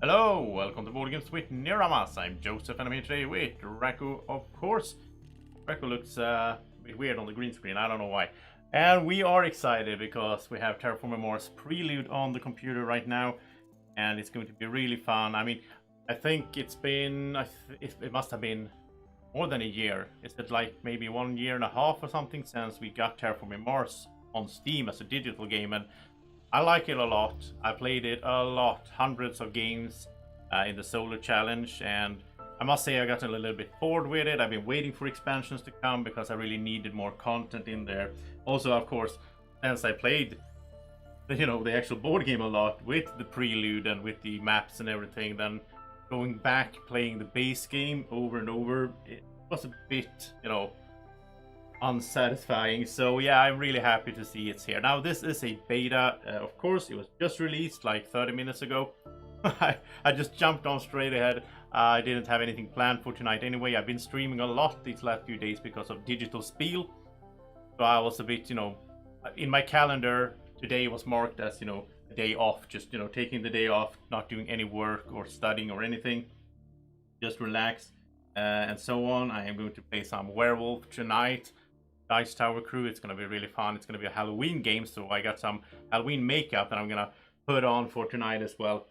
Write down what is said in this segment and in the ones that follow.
Hello, welcome to Board Games with Niramas. I'm Joseph and I'm here today with Raku, of course. Raku looks a bit weird on the green screen, I don't know why. And we are excited because we have Terraforming Mars Prelude on the computer right now. And it's going to be really fun. I mean, I think it's been, it must have been more than a year. Is it like maybe 1.5 years or something since we got Terraforming Mars on Steam as a digital game? And I like it a lot. I played it a lot, hundreds of games in the solo challenge, and I must say I got a little bit bored with it. I've been waiting for expansions to come because I really needed more content in there. Also, of course, since I played, the actual board game a lot with the prelude and with the maps and everything, then going back playing the base game over and over, it was a bit, unsatisfying. So yeah, I'm really happy to see it's here. Now this is a beta, of course. It was just released like 30 minutes ago. I just jumped on straight ahead. I didn't have anything planned for tonight anyway. I've been streaming a lot these last few days because of Digital Spiel. So I was a bit, in my calendar, today was marked as, a day off. Just, taking the day off, not doing any work or studying or anything. Just relax and so on. I am going to play some Werewolf tonight. Dice Tower Crew. It's going to be really fun. It's going to be a Halloween game, so I got some Halloween makeup that I'm going to put on for tonight as well.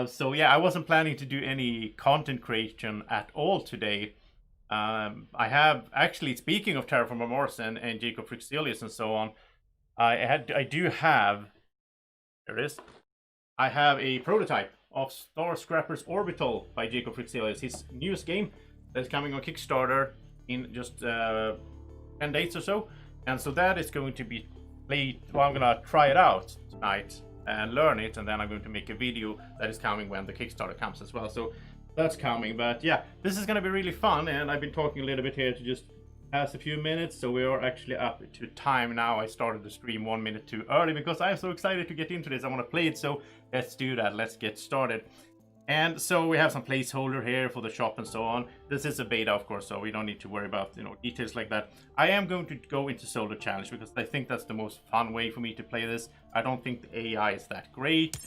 So yeah, I wasn't planning to do any content creation at all today. I have, actually, speaking of Terraforming Mars and Jacob Frixelius and so on, I do have, there it is, I have a prototype of Star Scrappers Orbital by Jacob Frixelius, his newest game that's coming on Kickstarter in just 10 days or so, and so that is going to be played. Well, I'm gonna try it out tonight and learn it, and then I'm going to make a video that is coming when the Kickstarter comes as well. So that's coming. But yeah, this is gonna be really fun, and I've been talking a little bit here to just pass a few minutes, so we are actually up to time now. I started the stream 1 minute too early because I'm so excited to get into this. I want to play it, so let's do that. Let's get started. And so we have some placeholder here for the shop and so on. This is a beta, of course, so we don't need to worry about details like that. I am going to go into solo challenge because I think that's the most fun way for me to play this. I don't think the AI is that great.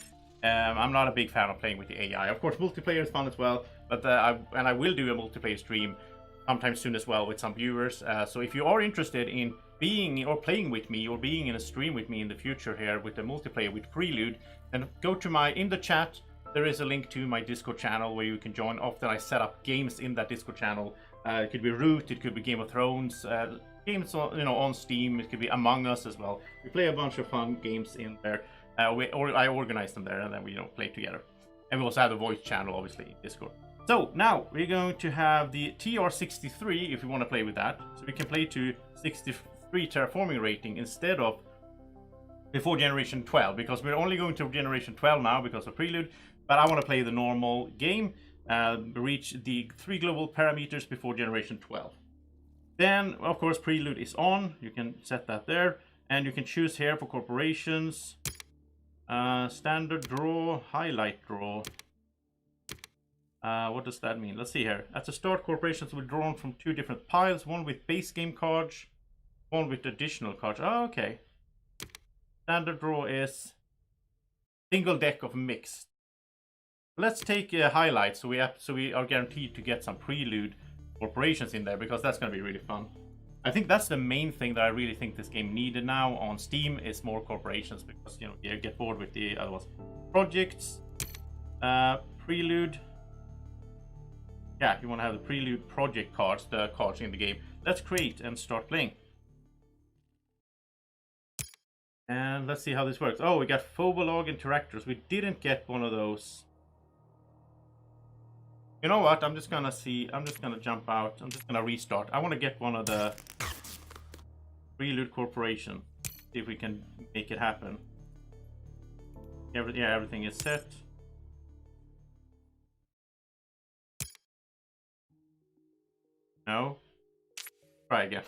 I'm not a big fan of playing with the AI. Of course, multiplayer is fun as well, but I will do a multiplayer stream sometime soon as well with some viewers. So if you are interested in being or playing with me or being in a stream with me in the future here with the multiplayer with Prelude, then go to in the chat. There is a link to my Discord channel where you can join. Often I set up games in that Discord channel. It could be Root, it could be Game of Thrones, games on Steam. It could be Among Us as well. We play a bunch of fun games in there. I organize them there, and then we play together. And we also have the voice channel, obviously, in Discord. So now we're going to have the TR63 if you want to play with that. So we can play to 63 terraforming rating instead of before generation 12, because we're only going to generation 12 now because of Prelude. But I want to play the normal game, reach the 3 global parameters before generation 12. Then, of course, Prelude is on. You can set that there. And you can choose here for corporations. Standard draw, highlight draw. What does that mean? Let's see here. At the start, corporations will be drawn from 2 different piles. One with base game cards, one with additional cards. Oh, okay. Standard draw is single deck of mixed. Let's take a highlight so we are guaranteed to get some Prelude corporations in there, because that's going to be really fun. I think that's the main thing that I really think this game needed now on Steam is more corporations, because you get bored with the other ones. Projects, Prelude. Yeah, you want to have the Prelude project cards, the cards in the game. Let's create and start playing. And let's see how this works. Oh, we got Phobolog Interactors. We didn't get one of those. You know what? I'm just gonna jump out. I'm just gonna restart. I want to get one of the Prelude Corporation. See if we can make it happen. Yeah, everything is set. No. Try again.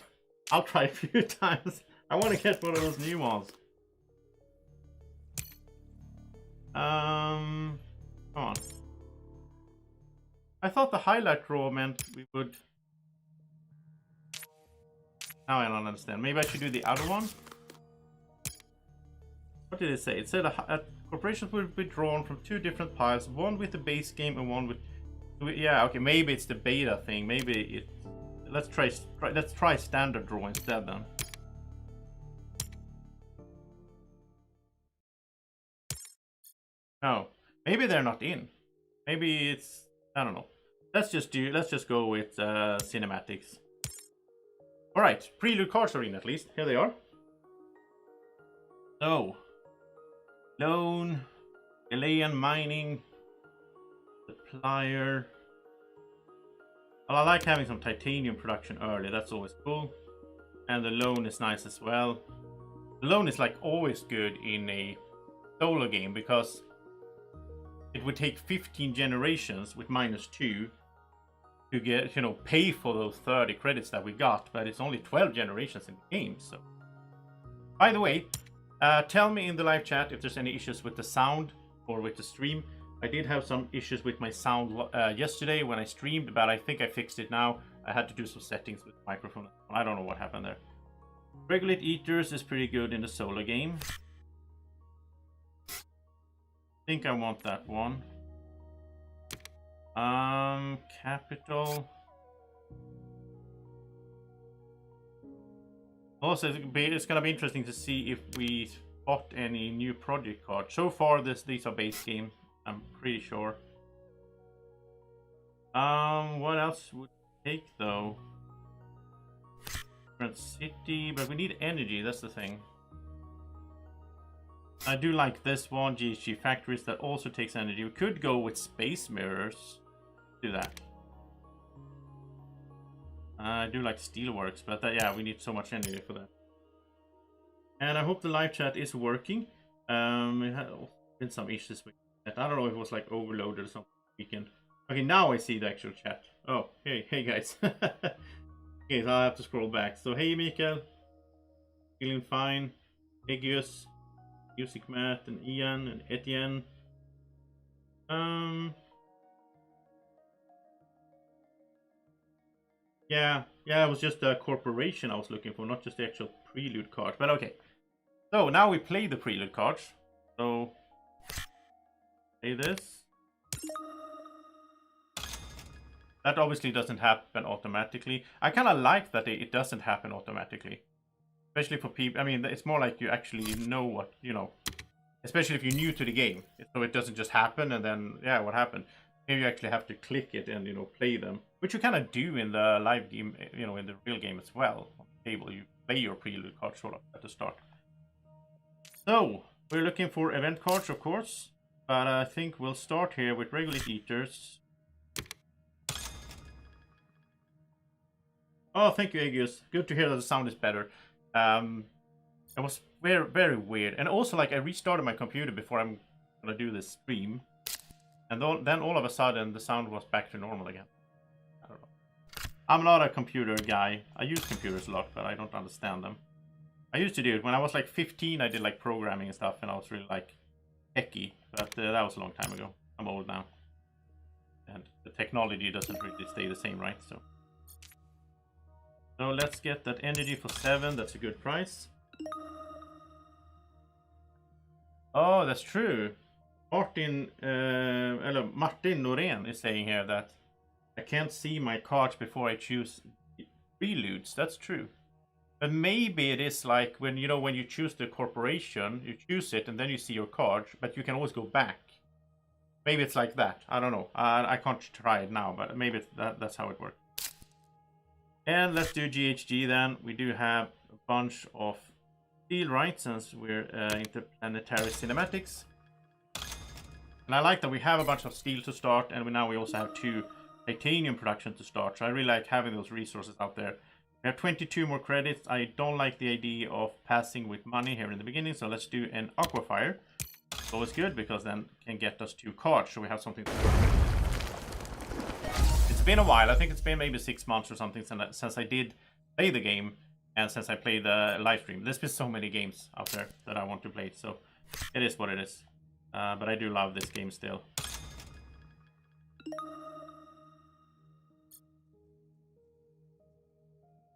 I'll try a few times. I want to get one of those new ones. Come on. I thought the highlight draw meant we would... Now I don't understand. Maybe I should do the other one? What did it say? It said Corporations will be drawn from 2 different piles, one with the base game and one with... Yeah, okay, maybe it's the beta thing. Maybe it... Let's try standard draw instead then. No, maybe they're not in. Maybe it's... I don't know. Let's just go with cinematics. Alright, Prelude cards are in at least. Here they are. So, loan, Ghanaian mining, supplier. Well, I like having some titanium production early. That's always cool. And the loan is nice as well. The loan is like always good in a solo game because it would take 15 generations with -2 to get, you know, pay for those 30 credits that we got, but it's only 12 generations in the game. So, by the way, tell me in the live chat if there's any issues with the sound or with the stream. I did have some issues with my sound yesterday when I streamed, but I think I fixed it now. I had to do some settings with the microphone. I don't know what happened there. Regulate Eaters is pretty good in the solo game. I think I want that one. Capital. Also, it's gonna be interesting to see if we spot any new project cards. So far, these are base game. I'm pretty sure. What else would take though? Different city, but we need energy. That's the thing. I do like this one, GHG Factories, that also takes energy. We could go with Space Mirrors. Do that. I do like Steelworks, but yeah, we need so much energy for that. And I hope the live chat is working. It had been some issues with it. I don't know if it was like overloaded or something. Weekend. Okay, now I see the actual chat. Oh, hey guys. Okay, so I'll have to scroll back. So hey Mikael, feeling fine. Egius, Music Matt, and Ian, and Etienne. Yeah, it was just a corporation I was looking for, not just the actual Prelude card. But okay. So now we play the Prelude cards. So play this. That obviously doesn't happen automatically. I kind of like that it doesn't happen automatically. Especially for people, I mean, it's more like you actually know what, you know. Especially if you're new to the game. So it doesn't just happen and then, yeah, what happened? Here you actually have to click it and, you know, play them. Which you kind of do in the live game, you know, in the real game as well. On the table, you play your Prelude card sort of at the start. So, we're looking for event cards, of course. But I think we'll start here with Regulate Eaters. Oh, thank you, Aegis. Good to hear that the sound is better. It was very, very weird. And also, like, I restarted my computer before I'm gonna do this stream. And then all of a sudden, the sound was back to normal again. I don't know. I'm not a computer guy. I use computers a lot, but I don't understand them. I used to do it. When I was like 15, I did like programming and stuff, and I was really like techie. But that was a long time ago. I'm old now. And the technology doesn't really stay the same, right? So let's get that energy for 7. That's a good price. Oh, that's true. Martin Norén is saying here that I can't see my cards before I choose preludes. That's true. But maybe it is like when you choose the corporation, you choose it and then you see your card, but you can always go back. Maybe it's like that. I don't know. I can't try it now, but maybe that's how it works. And let's do GHG then. We do have a bunch of steel, right? Since we're interplanetary cinematics. And I like that we have a bunch of steel to start, and we also have 2 titanium production to start. So I really like having those resources out there. We have 22 more credits. I don't like the idea of passing with money here in the beginning, so let's do an Aquafire. It's always good because then it can get us 2 cards, so we have something to work with. It's been a while. I think it's been maybe 6 months or something since I did play the game and since I played the live stream. There's been so many games out there that I want to play, so it is what it is. But I do love this game still.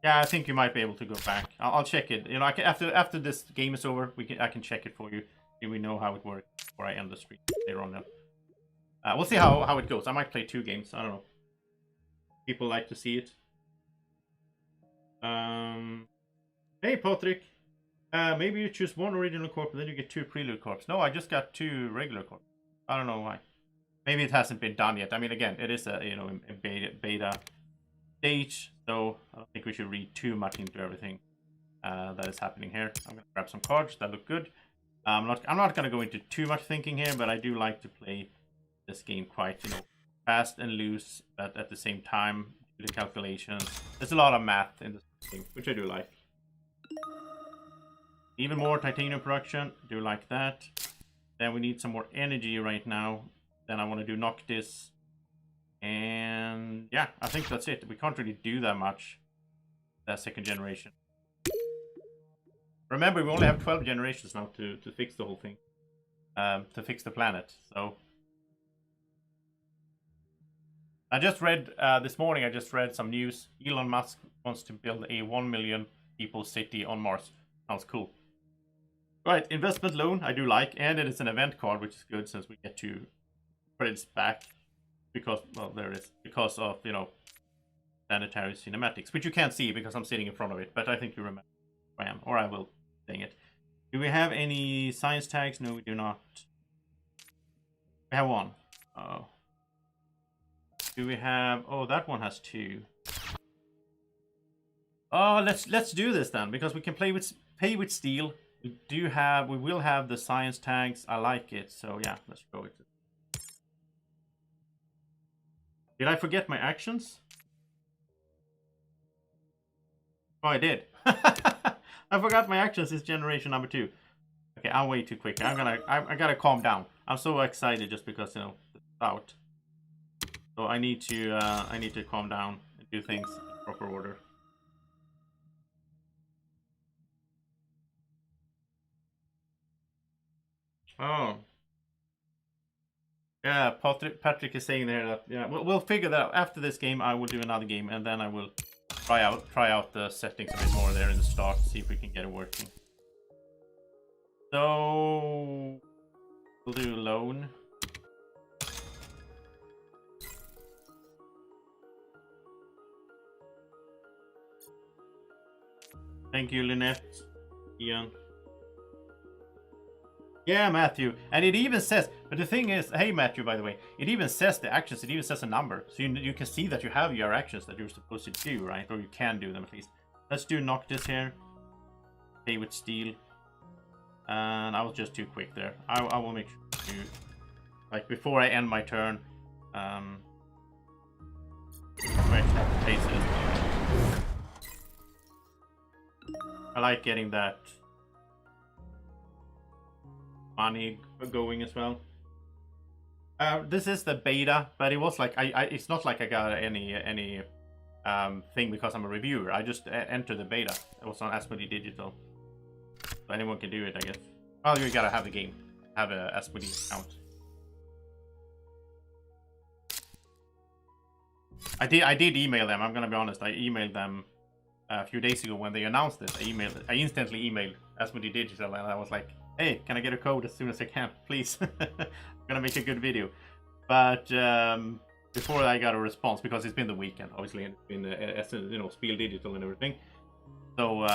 Yeah, I think you might be able to go back. I'll check it. You know, after this game is over, I can check it for you we know how it works before I end the stream later on. We'll see how it goes. I might play 2 games. I don't know. People like to see it. Hey, Patrick. Maybe you choose 1 original corp, and then you get 2 prelude corps. No, I just got 2 regular corps. I don't know why. Maybe it hasn't been done yet. I mean, again, it is a a beta stage, so I don't think we should read too much into everything that is happening here. I'm gonna grab some cards that look good. I'm not gonna go into too much thinking here, but I do like to play this game quite fast and loose, but at the same time do the calculations. There's a lot of math in this game, which I do like. Even more titanium production, do like that. Then we need some more energy right now. Then I want to do Noctis. And yeah, I think that's it. We can't really do that much. That 2nd generation. Remember, we only have 12 generations now to fix the whole thing. To fix the planet. So I just read this morning. I just read some news. Elon Musk wants to build a 1 million people city on Mars. Sounds cool. Right, investment loan I do like, and it is an event card, which is good since we get 2 credits back because, well, there it is, because of planetary cinematics, which you can't see because I'm sitting in front of it, but I think you remember who I am, or I will. Dang it. Do we have any science tags? No, we do not. We have 1. Oh. Do we have? Oh, that one has 2. Oh, let's do this then, because we can pay with steel. We will have the science tags. I like it, so yeah, let's go with it. Did I forget my actions? Oh, I did. I forgot my actions. It's generation number 2. Okay, I'm way too quick. I gotta calm down. I'm so excited just because it's out. So I need to calm down and do things in proper order. Oh. Yeah, Patrick is saying there that we'll figure that out. After this game I will do another game, and then I will try out the settings a bit more there in the start, see if we can get it working. So we'll do loan. Thank you, Lynette. Ian. Yeah, Matthew. And it even says, but the thing is, hey, Matthew, by the way, it even says the actions, it even says a number. So you can see that you have your actions that you're supposed to do, right? Or you can do them at least. Let's do Noctis here. Pay with steel. And I was just too quick there. I will make sure to, like, before I end my turn, places. I like getting that money going as well. This is the beta, but it was like it's not like I got any thing because I'm a reviewer. I just entered the beta. It was on Asmodee Digital, so anyone can do it, I guess. Well, you gotta have the game, have a Asmodee account. I did email them. I'm gonna be honest. I emailed them a few days ago when they announced this. I instantly emailed Asmodee Digital, and I was like, hey, can I get a code as soon as I can, please? I'm gonna make a good video. But before I got a response, because it's been the weekend, obviously, it's been Spiel Digital and everything. So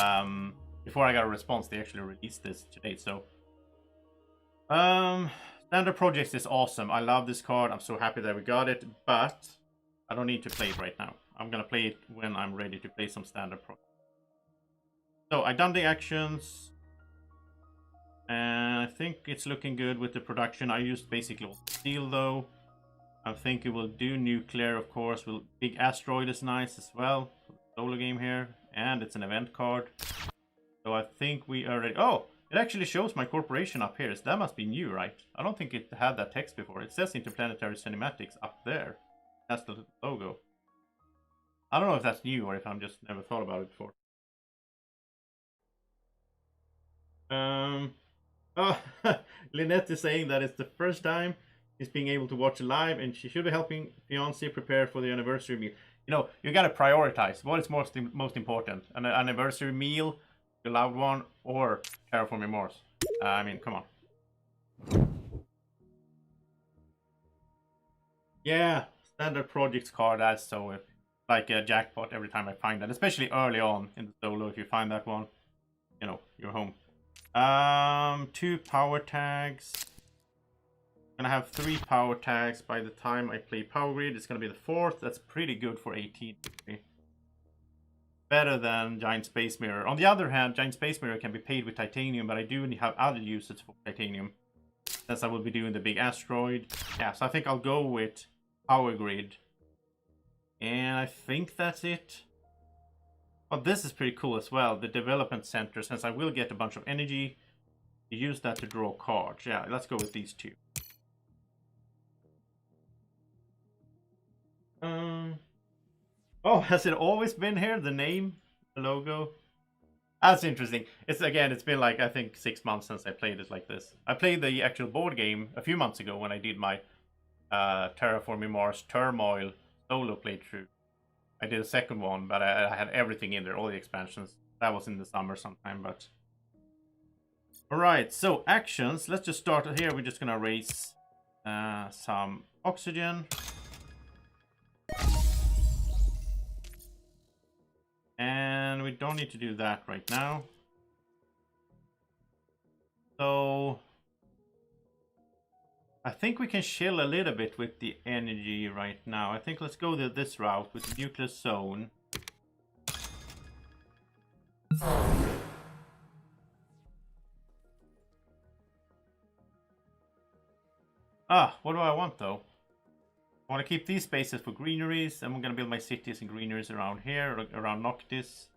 before I got a response, they actually released this today. So Standard Projects is awesome. I love this card. I'm so happy that we got it, but I don't need to play it right now. I'm gonna play it when I'm ready to play some Standard Projects. So I done the actions. And I think it's looking good with the production. I used basically all steel though. I think it will do nuclear, of course. Big asteroid is nice as well. Solo game here, and it's an event card. So I think we are ready. Oh, it actually shows my corporation up here. So that must be new, right? I don't think it had that text before. It says Interplanetary Cinematics up there. That's the logo. I don't know if that's new or if I'm just never thought about it before. Oh, Lynette is saying that it's the first time she's being able to watch live, and she should be helping fiance prepare for the anniversary meal. You gotta prioritize what is most important: an anniversary meal, your loved one, or Terraforming Mars. I mean, come on. Yeah, standard projects card, that's so like a jackpot every time I find that, especially early on in the solo. If you find that one, you know, you're home. 2 power tags. I'm gonna have 3 power tags by the time I play Power Grid. It's gonna be the 4th. That's pretty good for 18. Better than Giant Space Mirror. On the other hand, Giant Space Mirror can be paid with titanium, but I do have other uses for titanium, since I will be doing the big asteroid. Yeah, so I think I'll go with Power Grid. And I think that's it. Well, this is pretty cool as well. The development center, since I will get a bunch of energy, use that to draw cards. Yeah, let's go with these 2. Oh, has it always been here? The name, the logo. That's interesting. It's been like, I think 6 months since I played it like this. I played the actual board game a few months ago when I did my Terraforming Mars Turmoil solo playthrough. I did a second one, but I had everything in there, all the expansions. That was in the summer sometime, but... Alright, so actions. Let's just start here. We're just gonna raise some oxygen. And we don't need to do that right now. So... I think we can chill a little bit with the energy right now. I think let's go this route with the nuclear zone. What do I want though? I want to keep these spaces for greeneries, and I'm going to build my cities and greeneries around here, around Noctis.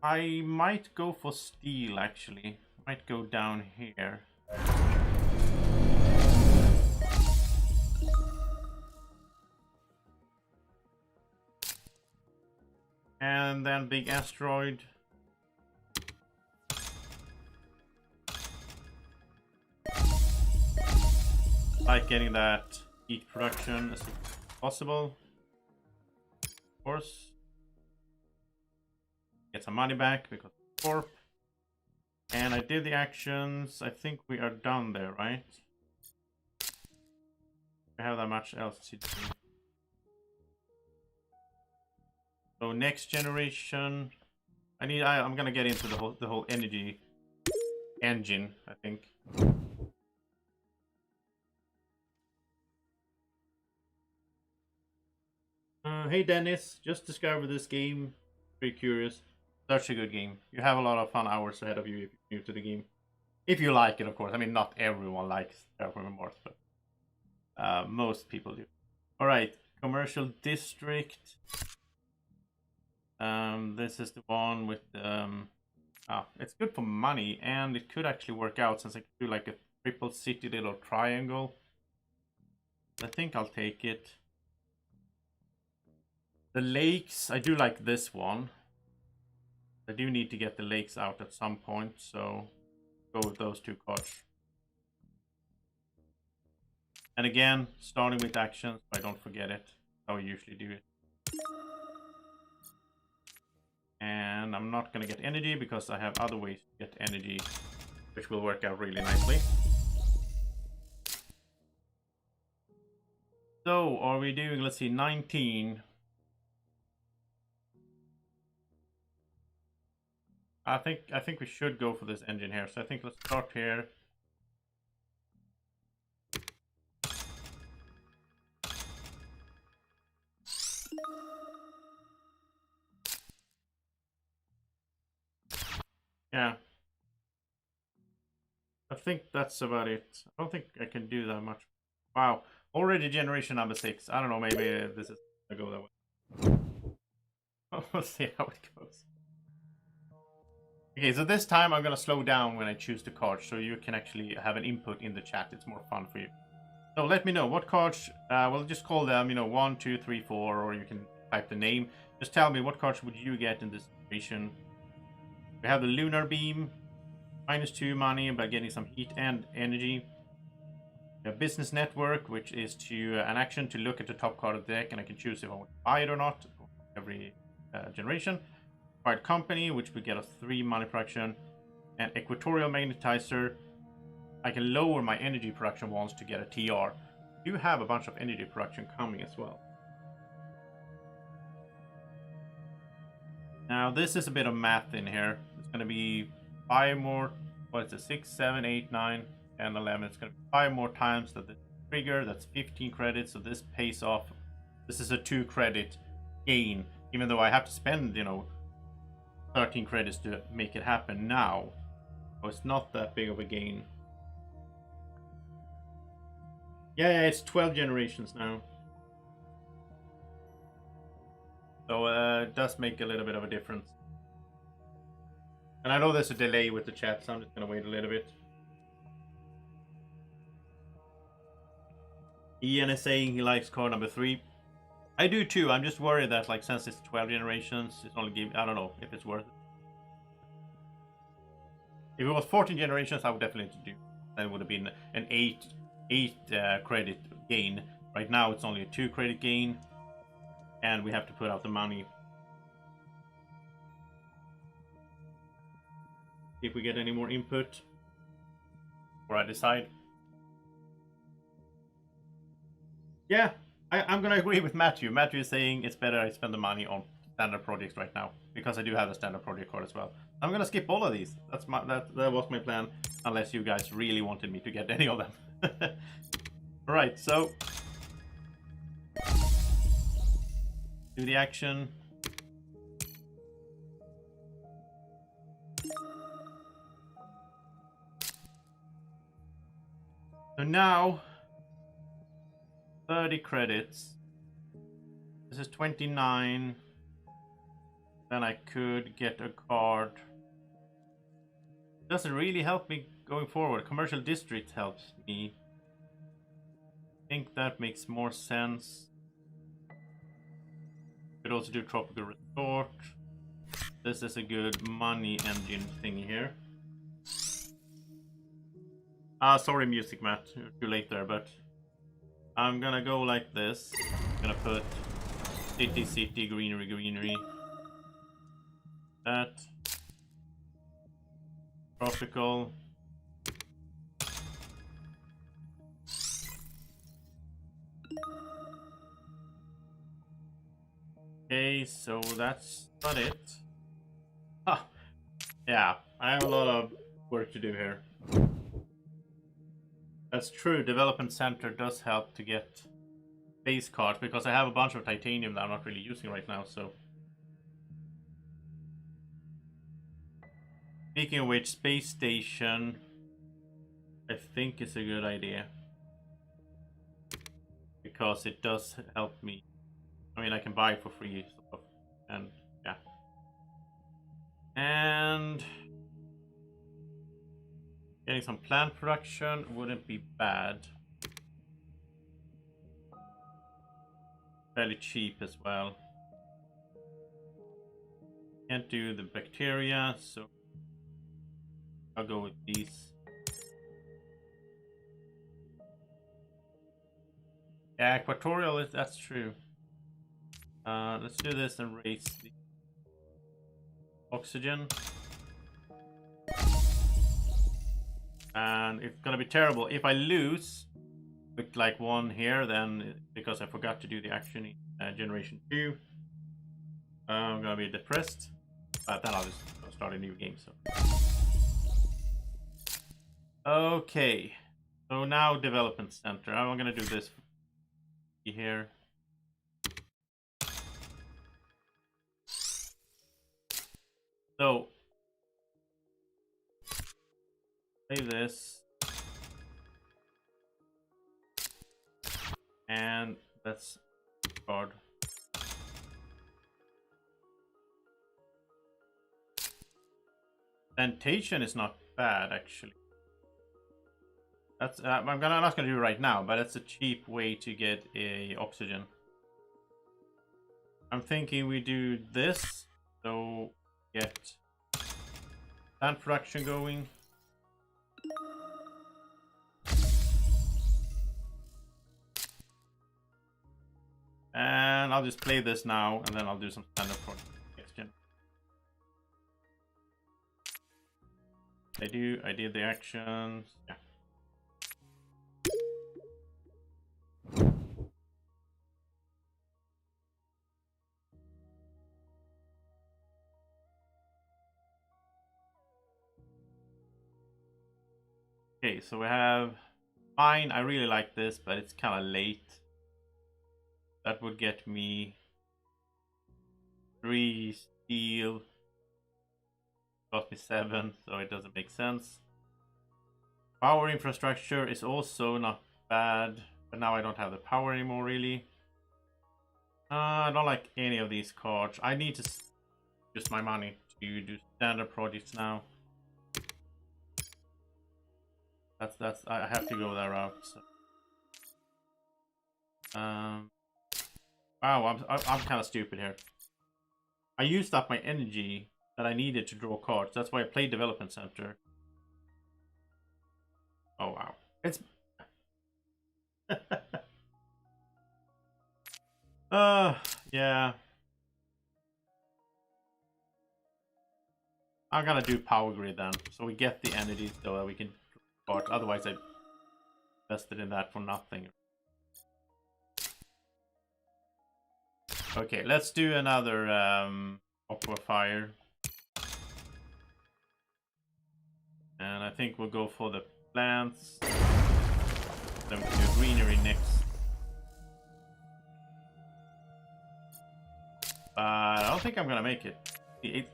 I might go for steel actually. Might go down here. And then big asteroid. Like getting that heat production as possible. Of course. Get some money back because of Corp. And I did the actions. I think we are done there, right? We have that much else to do. So next generation, I'm gonna get into the whole energy engine, I think. Hey Dennis, just discovered this game. Pretty curious. Such a good game. You have a lot of fun hours ahead of you if you're new to the game. If you like it, of course. I mean, not everyone likes Terraforming Mars, but most people do. Alright, commercial district. This is the one with it's good for money, and it could actually work out since I could do like a triple city little triangle. I think I'll take it. The lakes, I do like this one. I do need to get the lakes out at some point, so go with those 2 cards. And again, starting with actions, I don't forget it. How I usually do it. And I'm not going to get energy because I have other ways to get energy, which will work out really nicely. So, are we doing, let's see, 19. I think we should go for this engine here. So I think let's start here. Yeah. I think that's about it. I don't think I can do that much. Wow. Already generation number 6. I don't know, maybe this is gonna go that way. We'll see how it goes. Okay, so this time I'm gonna slow down when I choose the cards, so you can actually have an input in the chat. It's more fun for you. So let me know what cards, we'll just call them, 1, 2, 3, 4, or you can type the name. Just tell me what cards would you get in this situation. We have the Lunar Beam, -2 money by getting some heat and energy. We have Business Network, which is an action to look at the top card of the deck, and I can choose if I want to buy it or not every generation. Acquired Company, which we get a 3 money per action. And Equatorial Magnetizer. I can lower my energy production once to get a TR. I do have a bunch of energy production coming as well. Now this is a bit of math in here. It's going to be 5 more, what is it, 6, 7, 8, 9, 10, 11. It's going to be 5 more times that the trigger. That's 15 credits, so this pays off. This is a 2 credit gain, even though I have to spend, you know, 13 credits to make it happen now. So it's not that big of a gain. Yeah, it's 12 generations now. So it does make a little bit of a difference. And I know there's a delay with the chat, so I'm just going to wait a little bit. Ian is saying he likes card number 3. I do too. I'm just worried that, like, since it's 12 generations, it's only give. I don't know if it's worth it. If it was 14 generations, I would definitely do. Then it would have been an 8 credit gain. Right now, it's only a 2 credit gain. And we have to put out the money. If we get any more input, or I decide. Yeah, I'm gonna agree with Matthew. Matthew is saying it's better I spend the money on standard projects right now, because I do have a standard project card as well. I'm gonna skip all of these. That was my plan, unless you guys really wanted me to get any of them. Alright, so do the action. So now 30 credits. This is 29. Then I could get a card. Doesn't really help me going forward. Commercial district helps me. I think that makes more sense. Could also do tropical resort. This is a good money engine thingy here. Sorry, music, Matt. You're too late there, but I'm gonna go like this. I'm gonna put city, city, greenery, greenery. That. Tropical. Okay, so that's not it. Ah, yeah, I have a lot of work to do here. That's true, Development Center does help to get base cards, because I have a bunch of titanium that I'm not really using right now, so. Speaking of which, Space Station, I think is a good idea. Because it does help me. I mean, I can buy it for free, so, and yeah. And getting some plant production wouldn't be bad. Fairly cheap as well. Can't do the bacteria, so I'll go with these. Yeah, equatorial, that's true. Let's do this and raise the oxygen. And it's gonna be terrible if I lose with like 1 here, then because I forgot to do the action in generation 2, I'm gonna be depressed. But then I'll just start a new game. So okay, so now development center. I'm gonna do this here. So save this, and that's card. Dentation is not bad actually. That's I'm not gonna do it right now, but it's a cheap way to get a oxygen. I'm thinking we do this, so get plant production going. And I'll just play this now, and then I'll do some standard project. I did the actions. Yeah. Okay, so we have fine. I really like this, but it's kind of late. That would get me 3 steel. Cost me 7, so it doesn't make sense. Power infrastructure is also not bad, but now I don't have the power anymore, really. I don't like any of these cards. I need to use my money to do standard projects now. That's I have to go that route. So. Wow, I'm kind of stupid here. I used up my energy that I needed to draw cards. That's why I played Development Center. Oh wow, it's. Yeah. I'm gonna do power grid then, so we get the energy so that we can part. Otherwise, I invested in that for nothing. Okay, let's do another aqua fire, and I think we'll go for the plants. Then we can do greenery next. But I don't think I'm gonna make it. Yeah.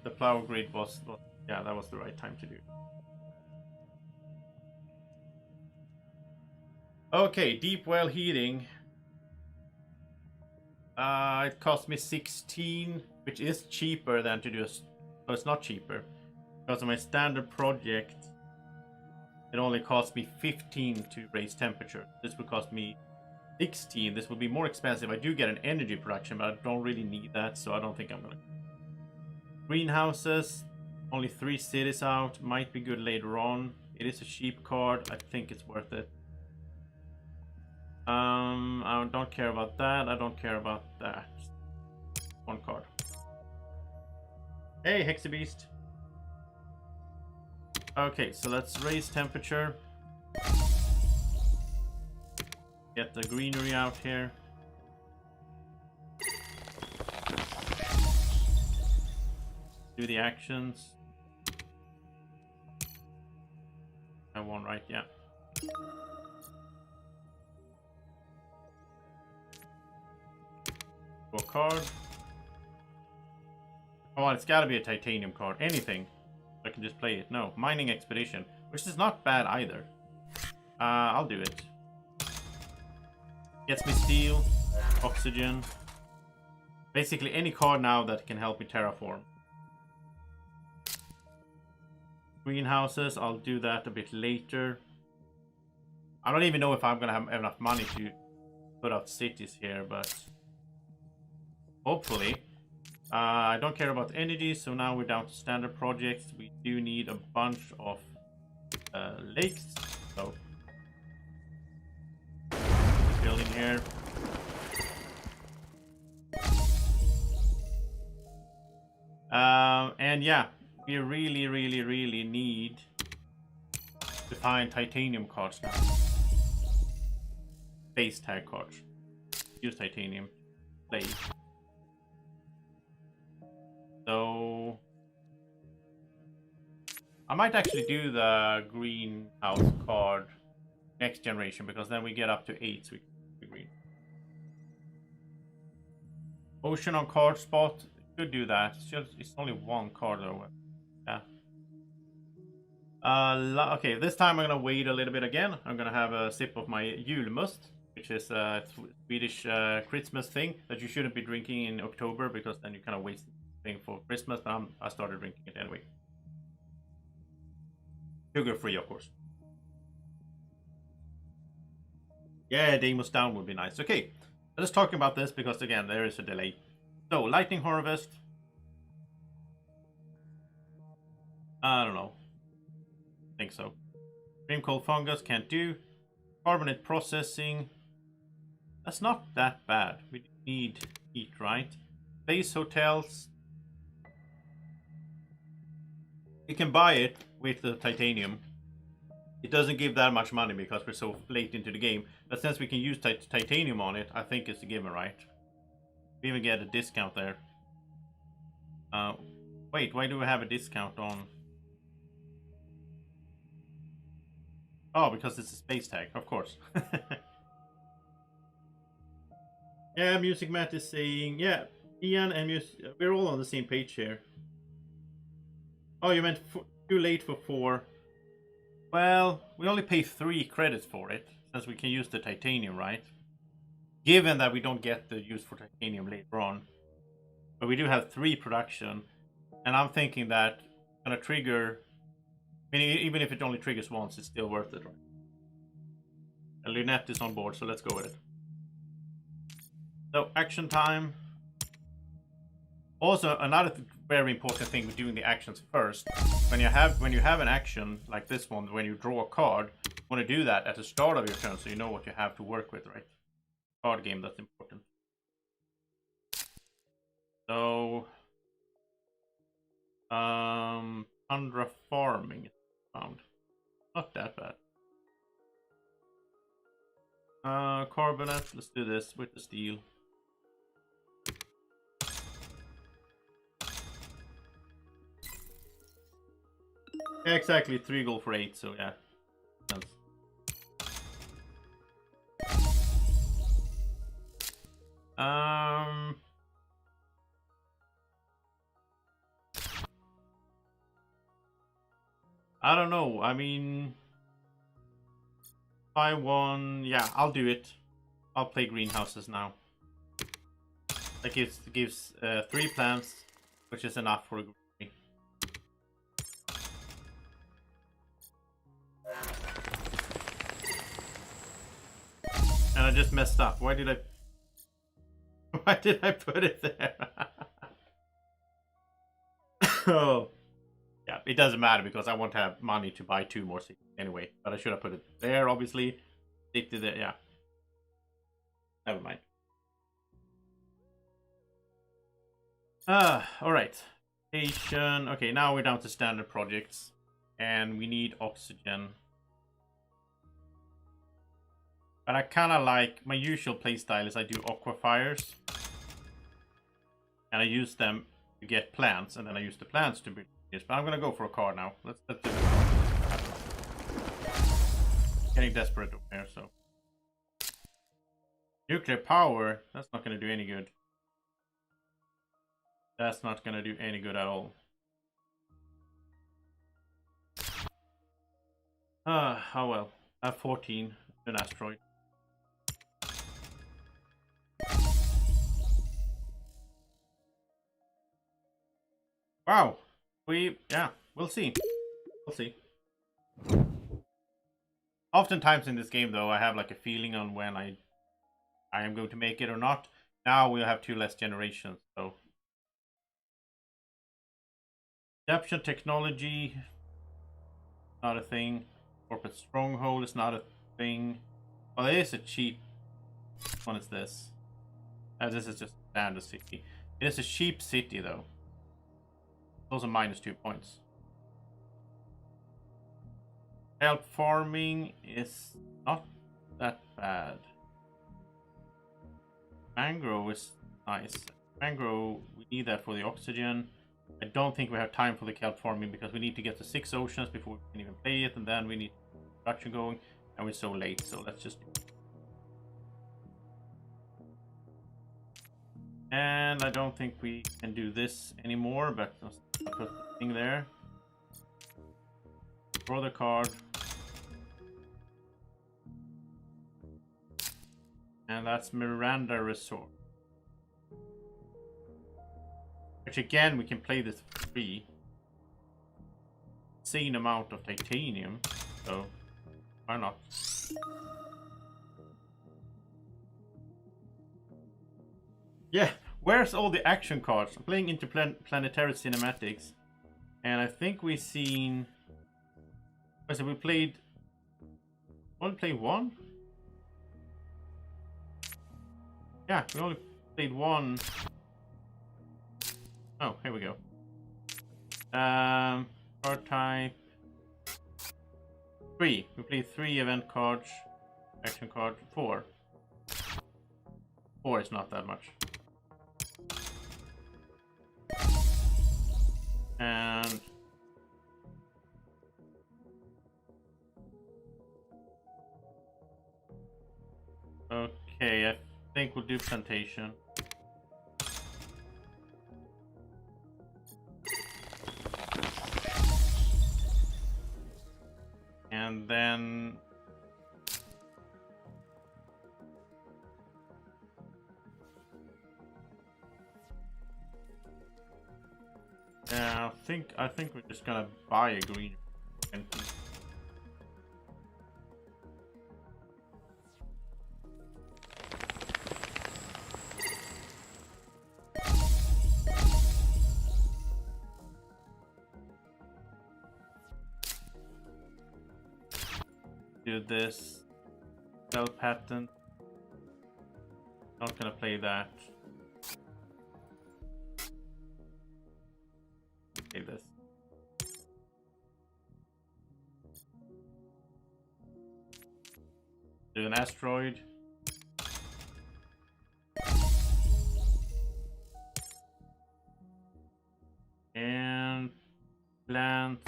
The power grid was yeah, that was the right time to do. Okay, deep well heating. It cost me 16, which is cheaper than to do a... No, it's not cheaper. Because of my standard project, it only cost me 15 to raise temperature. This would cost me 16. This would be more expensive. I do get an energy production, but I don't really need that, so I don't think I'm gonna... Greenhouses, only 3 cities out. Might be good later on. It is a cheap card. I think it's worth it. I don't care about that. I don't care about that. 1 card. Hey, Hexabeast. Okay, so let's raise temperature. Get the greenery out here. Do the actions. I won, right? Yeah. Draw a card. Oh, it's got to be a titanium card. Anything. I can just play it. No, mining expedition, which is not bad either. I'll do it. Gets me steel, oxygen. Basically any card now that can help me terraform. Greenhouses, I'll do that a bit later. I don't even know if I'm gonna have enough money to put out cities here, but hopefully. I don't care about energy, so now we're down to standard projects. We do need a bunch of lakes, so building here. And yeah, we really need to find titanium cards now. Base tag cards. Use titanium. Play. So I might actually do the greenhouse card next generation, because then we get up to 8, so we can do green. Ocean on card spot. Could do that. It's only 1 card though. Yeah. Okay, this time I'm gonna wait a little bit again. I'm gonna have a sip of my julmust, which is a Swedish Christmas thing that you shouldn't be drinking in October, because then you kind of waste thing for Christmas. But I started drinking it anyway. Sugar free, of course. Yeah, Deimos down would be nice. Okay, let's talk about this, because again there is a delay. So lightning harvest. I don't know. I think so. Cream cold fungus can't do. Carbonate processing. That's not that bad. We need heat, right? Base hotels. You can buy it with the titanium. It doesn't give that much money because we're so late into the game. But since we can use titanium on it, I think it's a given, right? We even get a discount there. Wait, why do we have a discount on? Oh, because it's a space tag, of course. Yeah, Music Matt is saying, yeah, Ian and we're all on the same page here. Oh, you meant too late for 4. Well, we only pay 3 credits for it, since we can use the titanium, right? Given that we don't get the use for titanium later on. But we do have 3 production, and I'm thinking that it's gonna trigger. I mean, even if it only triggers once, it's still worth it, right? And Lynette is on board, so let's go with it. So, action time. Also, another very important thing with doing the actions first. When you have an action like this one, when you draw a card, you want to do that at the start of your turn, so you know what you have to work with, right? Card game, that's important. So, Tundra farming is found. Not that bad. Carbonate. Let's do this with the steel. Yeah, exactly, 3 gold for 8, so yeah. I don't know. I mean, I won. Yeah, I'll do it. I'll play greenhouses now. That gives 3 plants, which is enough for a green. And I just messed up. Why did I put it there? Oh. Yeah, it doesn't matter because I won't have money to buy 2 more cities anyway. But I should have put it there, obviously. Stick to the, yeah. Never mind. Alright. Station. Okay, now we're down to standard projects. And we need oxygen. But I kind of like, my usual playstyle is I do aqua fires. And I use them to get plants, and then I use the plants to build this. But I'm gonna go for a card now. Let's do it. Getting desperate over here, so. Nuclear power, that's not gonna do any good. That's not gonna do any good at all. Oh well. I have 14, an asteroid. Wow. Yeah, we'll see. We'll see. Oftentimes in this game, though, I have like a feeling on when I am going to make it or not. Now we'll have 2 less generations, so. Adaption technology, not a thing. Corporate stronghold is not a thing. Well, it is a cheap. Which one is this? This is just standard city. It is a cheap city, though. Those are minus 2 points. Help farming is not that bad. Mangrove is nice. Mangrove, we need that for the oxygen. I don't think we have time for the kelp farming because we need to get to 6 oceans before we can even play it, and then we need production going, and we're so late, so let's just do it. And I don't think we can do this anymore, but I'll put the thing there. Draw the card. And that's Miranda Resort. Which again, we can play this for free. Insane amount of titanium, so why not? Yeah, where's all the action cards? I'm playing Interplanetary Cinematics, and I think we've seen. So we played. Only played 1. Yeah, we only played 1. Oh, here we go. Card type 3. We played 3 event cards. Action card 4. 4 is not that much. And okay, I think we'll do plantation. And then yeah, I think we're just gonna buy a green. Do this spell pattern. Not gonna play that. Play this. Do an asteroid. And plant.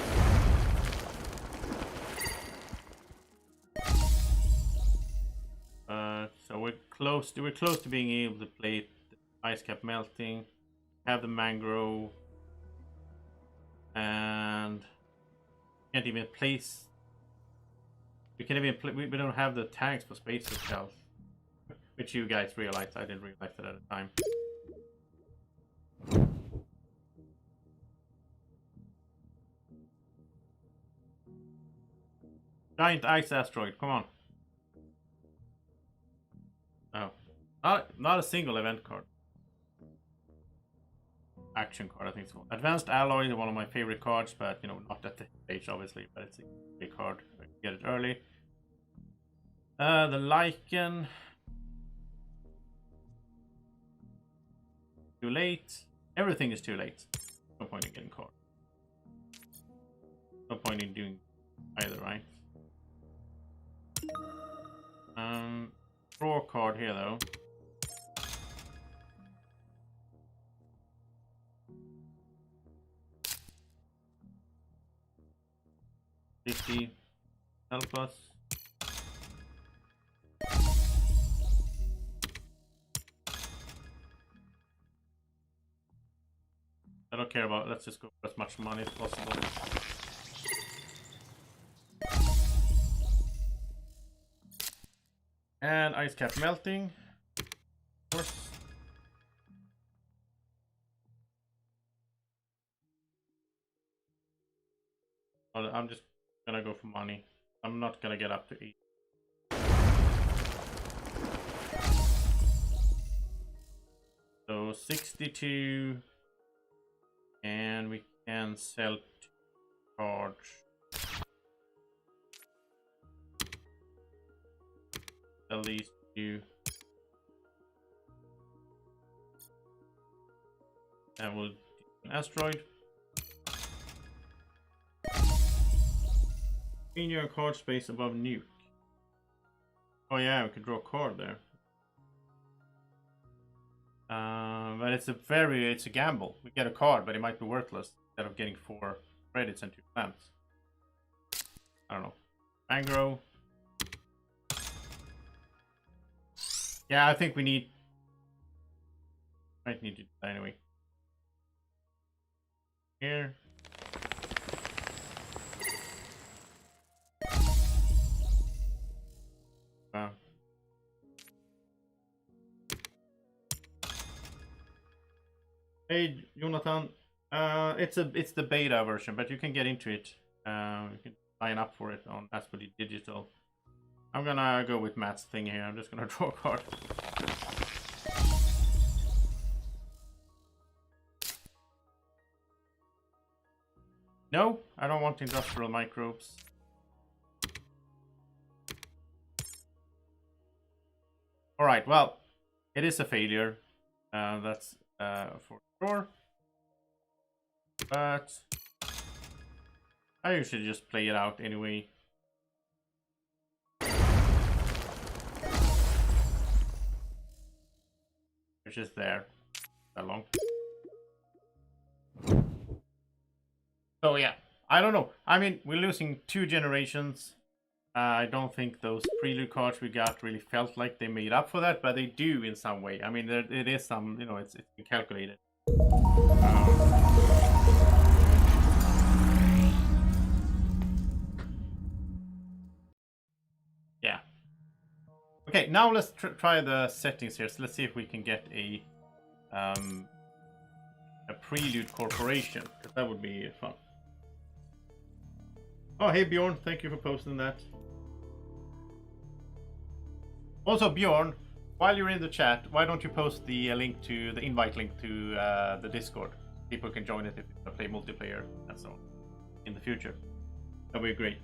So we're close to being able to play the ice cap melting, have the mangrove, and can't even place. We can't even we don't have the tags for space itself, which you guys realized. I didn't realize that at the time. Giant ice asteroid, come on. No, not a single event card. Action card, I think it's called. Advanced Alloy, one of my favorite cards, but you know, not at the stage obviously, but it's a big card. I can get it early. The Lichen. Too late. Everything is too late. No point in getting card. No point in doing either, right? Draw a card here though. Help us. I don't care about. Let's just go for as much money as possible. And ice cap melting. Of course. I'm just gonna go for money. I'm not gonna get up to 8. So 62, and we can sell charge. Sell these two, and we'll do an asteroid. In your card space above nuke. Oh yeah, we could draw a card there. But it's a gamble. We get a card, but it might be worthless instead of getting 4 credits and 2 plants. I don't know. Mangrove. Yeah, I think we might need to do that anyway. Here. Hey Jonathan, it's the beta version, but you can get into it. You can sign up for it on DLC Digital. I'm gonna go with Matt's thing here. I'm just gonna draw a card. No, I don't want industrial microbes. All right, well, it is a failure. That's for sure. But I usually just play it out anyway. It's just there. That long. So yeah, I don't know. I mean, we're losing 2 generations. I don't think those prelude cards we got really felt like they made up for that, but they do in some way. I mean, it is some, you know, it's calculated. Yeah. Okay, now let's try the settings here. So let's see if we can get a prelude corporation, because that would be fun. Oh, hey Bjorn, thank you for posting that. Also, Bjorn, while you're in the chat, why don't you post the link to the invite link to the Discord? People can join it if they play multiplayer and so on in the future. That'd be great.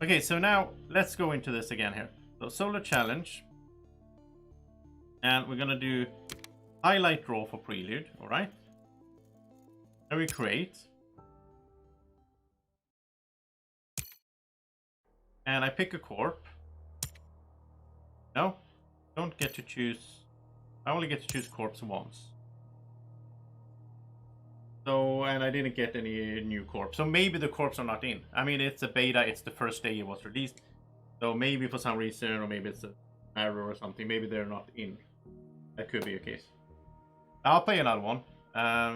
Okay, so now let's go into this again here. So solo challenge, and we're gonna do highlight draw for prelude. All right. Then we create, and I pick a corp. No, don't get to choose. I only get to choose corpse once. So, and I didn't get any new corpse. So maybe the corpse are not in. I mean, it's a beta. It's the first day it was released. So maybe for some reason, or maybe it's an error or something. Maybe they're not in. That could be a case. I'll play another one.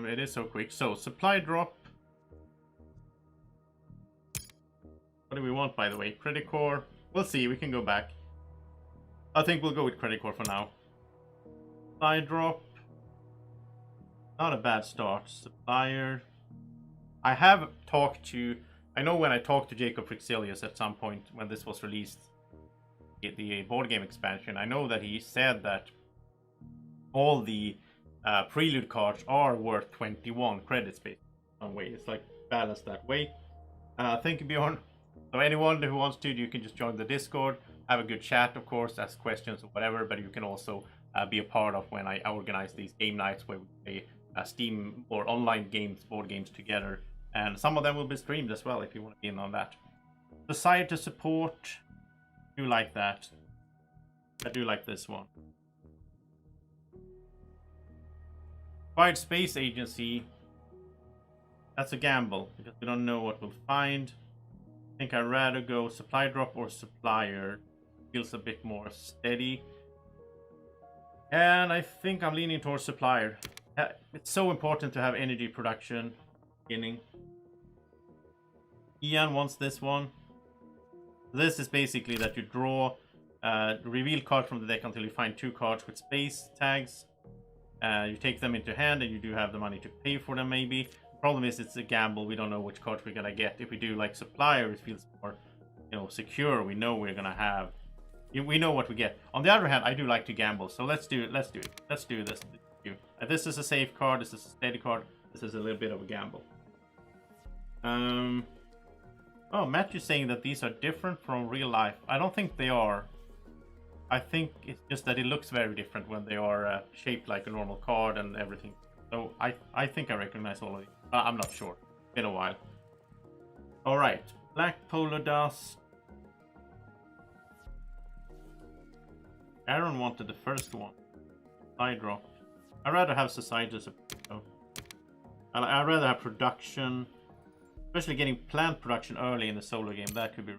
It is so quick. So supply drop. What do we want, by the way? Credit core. We'll see. We can go back. I think we'll go with credit core for now. Supply drop. Not a bad start. Supplier. I have talked to... I know when I talked to Jacob Frixelius at some point when this was released, the board game expansion, I know that he said that all the prelude cards are worth 21 credits based some way. It's like balanced that way. Thank you, Bjorn. So anyone who wants to, you can just join the Discord, have a good chat, of course, ask questions or whatever, but you can also be a part of when I organize these game nights where we play Steam or online games, board games together. And some of them will be streamed as well if you want to be in on that. Decide to support. I do like that. I do like this one. Quiet Space Agency. That's a gamble because we don't know what we'll find. I think I'd rather go supply drop or supplier. Feels a bit more steady. And I think I'm leaning towards supplier. It's so important to have energy production beginning. Ian wants this one. This is basically that you draw reveal card from the deck until you find 2 cards with space tags. You take them into hand and you do have the money to pay for them maybe. The problem is it's a gamble. We don't know which cards we're gonna get. If we do like supplier, it feels more, you know, secure. We know we're gonna have. We know what we get. On the other hand, I do like to gamble. So let's do it. Let's do it. Let's do this. This is a safe card. This is a steady card. This is a little bit of a gamble. Oh, Matthew's saying that these are different from real life. I don't think they are. I think it's just that it looks very different when they are shaped like a normal card and everything. So I think I recognize all of these. I'm not sure. It's been a while. All right. Black Polar Dust. Aaron wanted the first one. Side drop. I'd rather have Society as a... I'd rather have production. Especially getting plant production early in the solo game. That could be...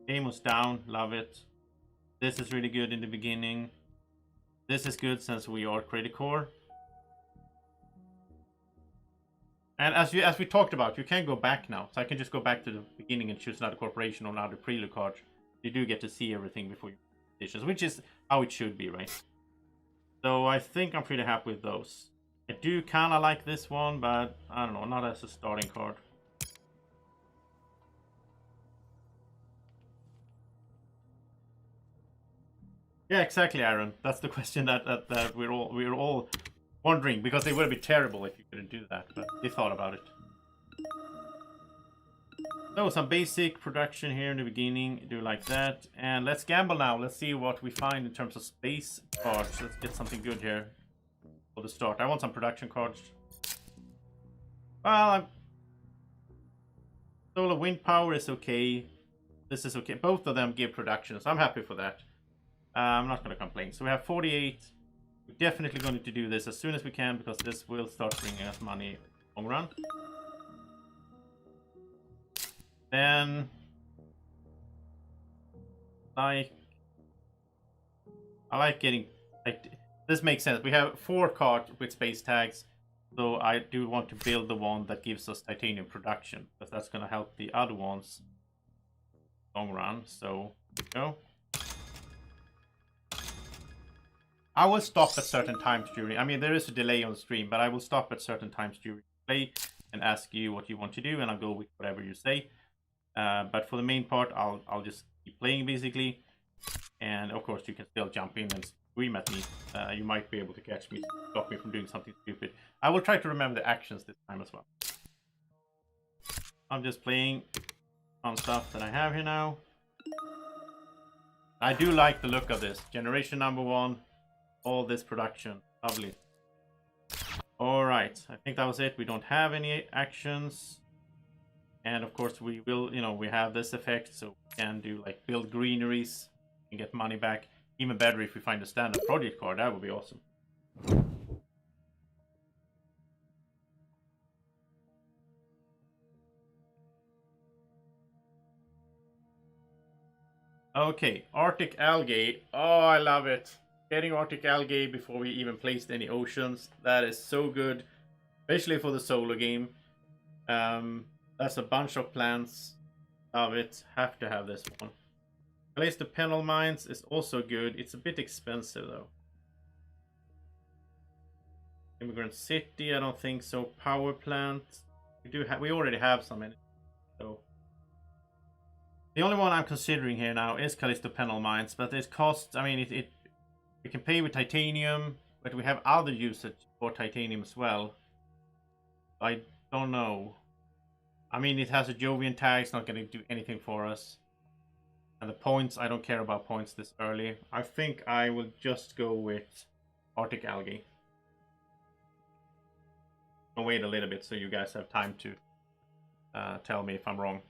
Game was down. Love it. This is really good in the beginning. This is good since we are credit core. And as we talked about, you can go back now. So I can just go back to the beginning and choose another corporation or another prelude card. You do get to see everything before you make decisions, which is how it should be, right? So I think I'm pretty happy with those. I do kind of like this one, but I don't know, not as a starting card. Yeah, exactly, Aaron. That's the question that we're all wondering, because it would be terrible if you couldn't do that, but they thought about it. So some basic production here in the beginning, do like that, and let's gamble now. Let's see what we find in terms of space cards. Let's get something good here for the start. I want some production cards. Well, solar wind power is okay. This is okay. Both of them give production, so I'm happy for that. I'm not going to complain. So we have 48. we're definitely going to do this as soon as we can, because this will start bringing us money long run. Then, I like getting, like, this makes sense. We have 4 cards with space tags, so I do want to build the one that gives us titanium production, because that's going to help the other ones long run. So, go. I will stop at certain times during, I mean, there is a delay on the stream, but I will stop at certain times during play and ask you what you want to do, and I'll go with whatever you say. But for the main part, I'll just keep playing basically. And of course, you can still jump in and scream at me. You might be able to catch me, stop me from doing something stupid. I will try to remember the actions this time as well. I'm just playing on stuff that I have here now. I do like the look of this. Generation number 1. All this production. Lovely. Alright, I think that was it. We don't have any actions. And of course we will, you know, we have this effect, so we can do like build greeneries and get money back. Even better if we find a standard project card, that would be awesome. Okay, Arctic algae. Oh, I love it. Getting Arctic algae before we even placed any oceans. That is so good, especially for the solo game. That's a bunch of plants. Love it. Have to have this one. Place the panel mines is also good. It's a bit expensive though. Immigrant City, I don't think so. Power plant. We already have some in it. So the only one I'm considering here now is Callisto Panel Mines, but it costs, I mean, we can pay with titanium, but we have other usage for titanium as well. I don't know. I mean, it has a Jovian tag, it's not going to do anything for us. And the points, I don't care about points this early. I think I will just go with Arctic algae. I'll wait a little bit so you guys have time to tell me if I'm wrong.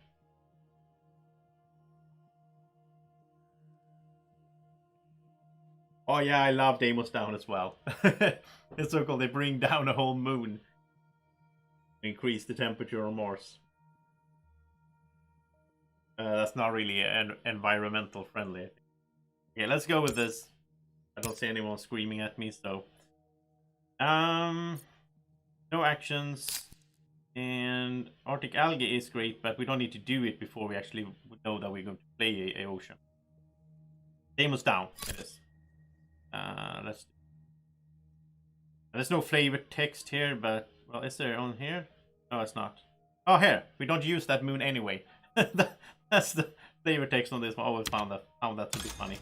Oh yeah, I love Deimos Down as well. It's so cool, they bring down a whole moon. Increase the temperature on Mars. That's not really environmental friendly. Okay, let's go with this. I don't see anyone screaming at me, so... no actions. And Arctic algae is great, but we don't need to do it before we actually know that we're going to play a ocean. Deimos Down, it is. There's no flavored text here, but well, is there on here? No, it's not. Oh, here we don't use that moon anyway. That's the flavor text on this one. I always found that to be funny.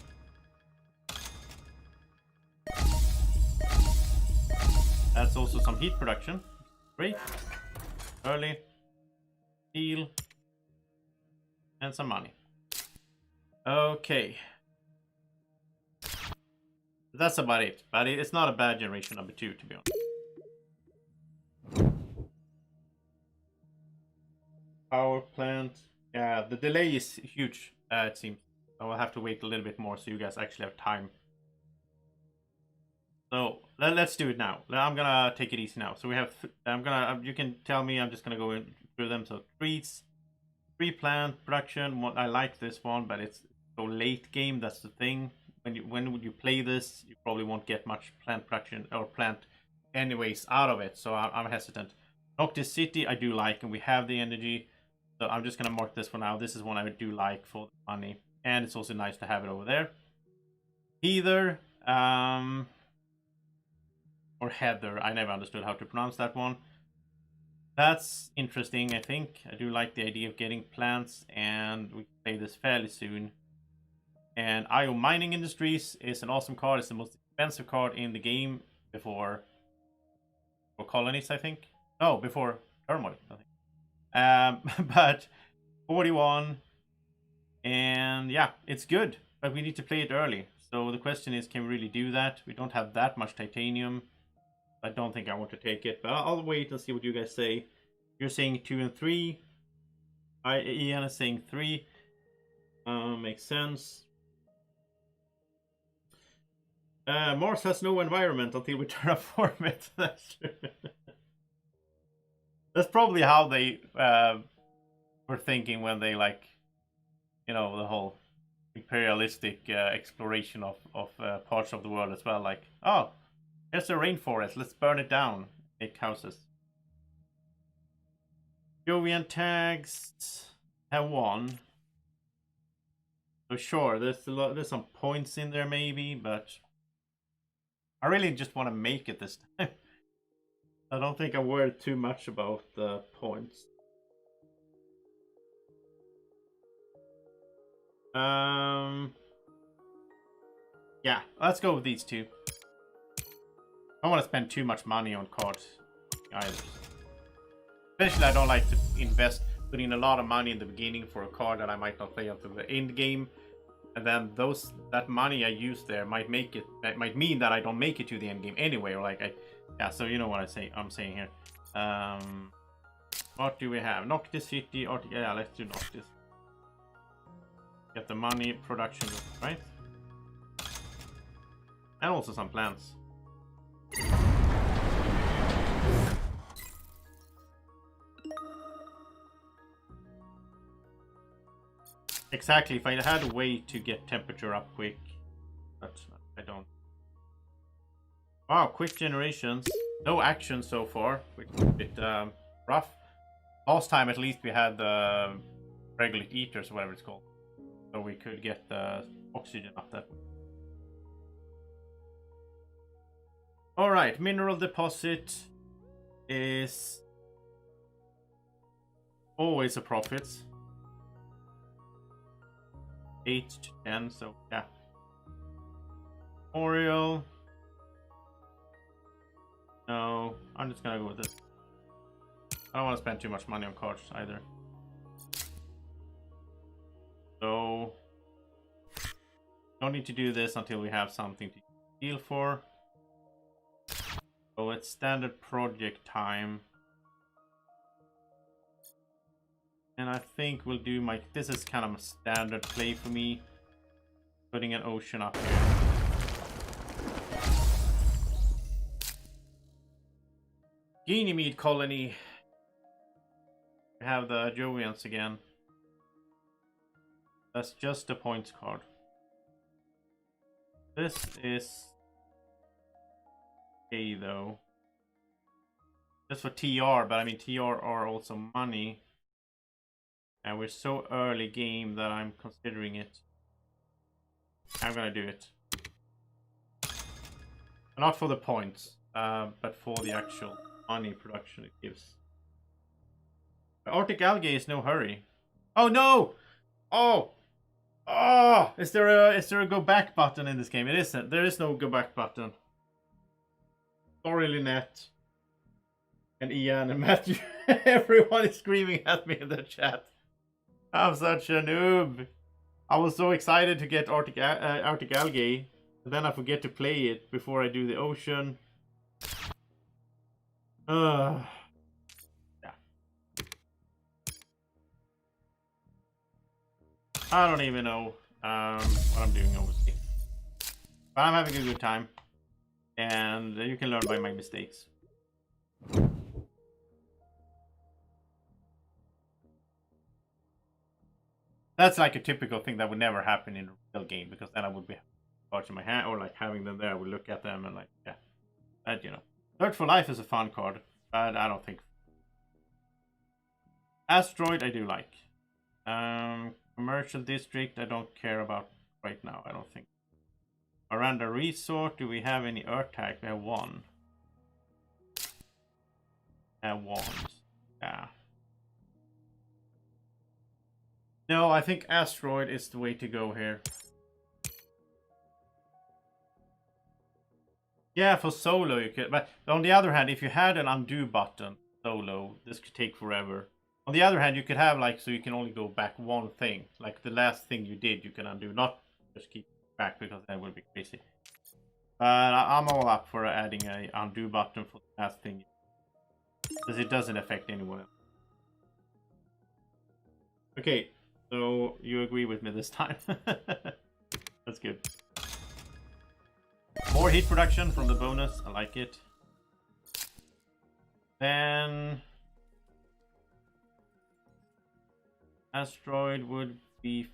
That's also some heat production. Great. Early. Steel. And some money. Okay. That's about it. But it's not a bad generation number 2, to be honest. Power plant. Yeah, the delay is huge, it seems. I will have to wait a little bit more so you guys actually have time. So let's do it now. I'm gonna take it easy now. So we have, you can tell me, I'm just gonna go through them. So trees, tree plant production. I like this one, but it's so late game. That's the thing. When would you play this? You probably won't get much plant production or plant anyways out of it. So I'm hesitant. Noctis City, I do like, and we have the energy. So I'm just gonna mark this for now. This is one I do like for the money, and it's also nice to have it over there. Heather, or Heather. I never understood how to pronounce that one. That's interesting, I think. I do like the idea of getting plants, and we can play this fairly soon. And IO Mining Industries is an awesome card. It's the most expensive card in the game before Colonies, I think. No, before Turmoil, I think. But 41. And yeah, it's good, but we need to play it early. So the question is, can we really do that? We don't have that much titanium. I don't think I want to take it, but I'll wait and see what you guys say. You're saying 2 and 3. Ian is saying 3. Makes sense. Mars has no environment until we terraform it. That's probably how they were thinking when they, like, you know, the whole imperialistic exploration of parts of the world as well. Like, oh, here's a rainforest, let's burn it down, make houses. Jovian tags have one. So sure, there's some points in there maybe, but I really just want to make it this time. I don't think I'm worried too much about the points. Yeah, let's go with these two. I don't want to spend too much money on cards either. Especially I don't like to invest, put in a lot of money in the beginning for a card that I might not play until the end game. And then that money I use there might mean that I don't make it to the end game anyway, or like yeah, so you know what I'm saying here. What do we have? Noctis City, or yeah, let's do Noctis. Get the money, production, right? And also some plants. Exactly, if I had a way to get temperature up quick, but I don't. Wow, quick generations. No action so far, which is a bit rough. Last time at least we had the regular eaters, whatever it's called. So we could get the oxygen up that way. Alright, mineral deposit is always a profit. 8 to 10, so yeah. Oriole. No, I'm just gonna go with this. I don't want to spend too much money on cards either. So, don't need to do this until we have something to deal for. So it's standard project time. And I think we'll do this is kind of a standard play for me. Putting an ocean up here. Ganymede colony. We have the Jovians again. That's just a points card. This is okay though. Just for TR, but I mean TR are also money. And we're so early game that I'm considering it. I'm gonna do it. Not for the points, but for the actual money production it gives. Arctic algae is no hurry. Oh no! Oh! Oh! Is there a go back button in this game? It isn't. There is no go back button. Sorry, Lynette. And Ian and Matthew. Everyone is screaming at me in the chat. I'm such a noob. I was so excited to get Arctic algae, and then I forget to play it before I do the ocean. Yeah. I don't even know what I'm doing, obviously. But I'm having a good time, and you can learn by my mistakes. That's like a typical thing that would never happen in a real game, because then I would be watching my hand or like having them there. I would look at them and like, yeah, that, you know. Search for Life is a fun card, but I don't think. Asteroid I do like. Commercial District I don't care about right now. I don't think. Miranda Resort. Do we have any Earth tag? We have one. Yeah. No, I think Asteroid is the way to go here. Yeah, for solo you could, but on the other hand, if you had an undo button solo, this could take forever. On the other hand, you could have like, so you can only go back one thing. Like the last thing you did, you can undo, not just keep back, because that would be crazy. But I'm all up for adding a undo button for the last thing, because it doesn't affect anyone else. Okay, so you agree with me this time. That's good. More heat production from the bonus. I like it. Then asteroid would be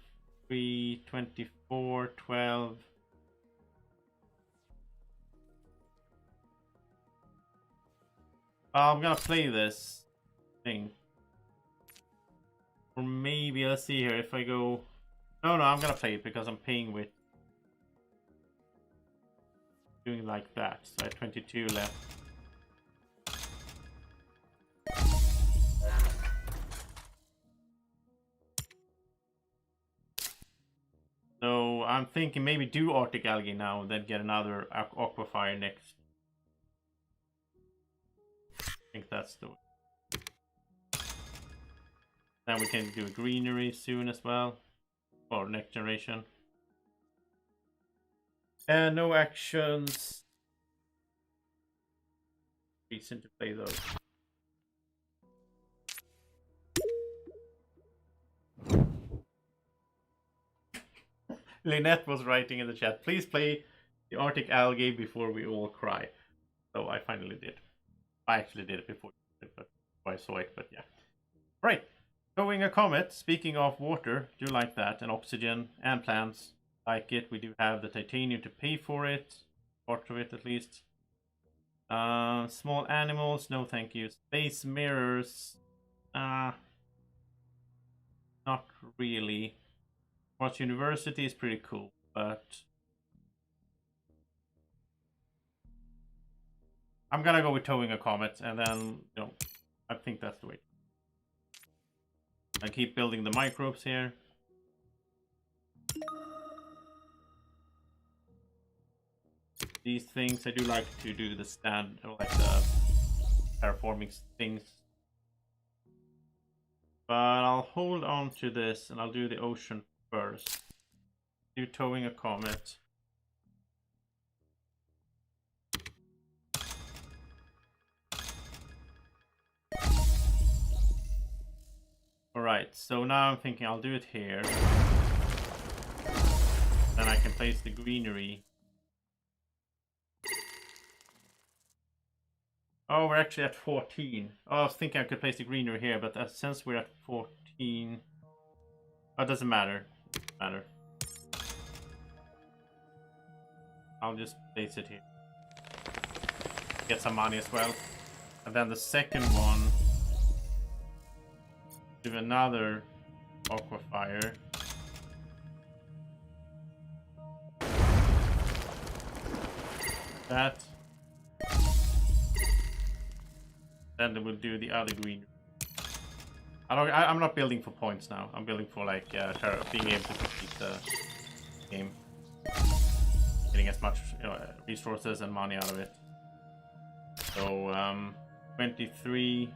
3, 24, 12. I'm gonna play this thing. Or maybe, let's see here, if I go... No, I'm gonna play it because I'm paying with... Doing like that. So I have 22 left. So I'm thinking maybe do Arctic Algae now and then get another Aquafire next. I think that's the way. Then we can do a greenery soon as well. Or next generation. And no actions. Reason to play those. Lynette was writing in the chat, please play the Arctic Algae before we all cry. So I finally did. I actually did it before I saw it, but yeah. Right. Going a comet, speaking of water, do like that, and oxygen and plants, like it. We do have the titanium to pay for it, part of it at least. Small animals, no thank you. Space mirrors, not really. Mars University is pretty cool, but I'm gonna go with towing a comet, and then, I think that's the way. I keep building the microbes here. These things, I do like to do the like the terraforming things. But I'll hold on to this, and I'll do the ocean first. Do towing a comet. Alright, so now I'm thinking I'll do it here. Then I can place the greenery. Oh, we're actually at 14. Oh, I was thinking I could place the greenery here, but since we're at 14... Oh, it doesn't matter. I'll just place it here. Get some money as well. And then the second one... Do another Aquafire. That. Then we'll do the other green. I'm not building for points now. I'm building for like being able to complete the game, getting as much resources and money out of it. So 23.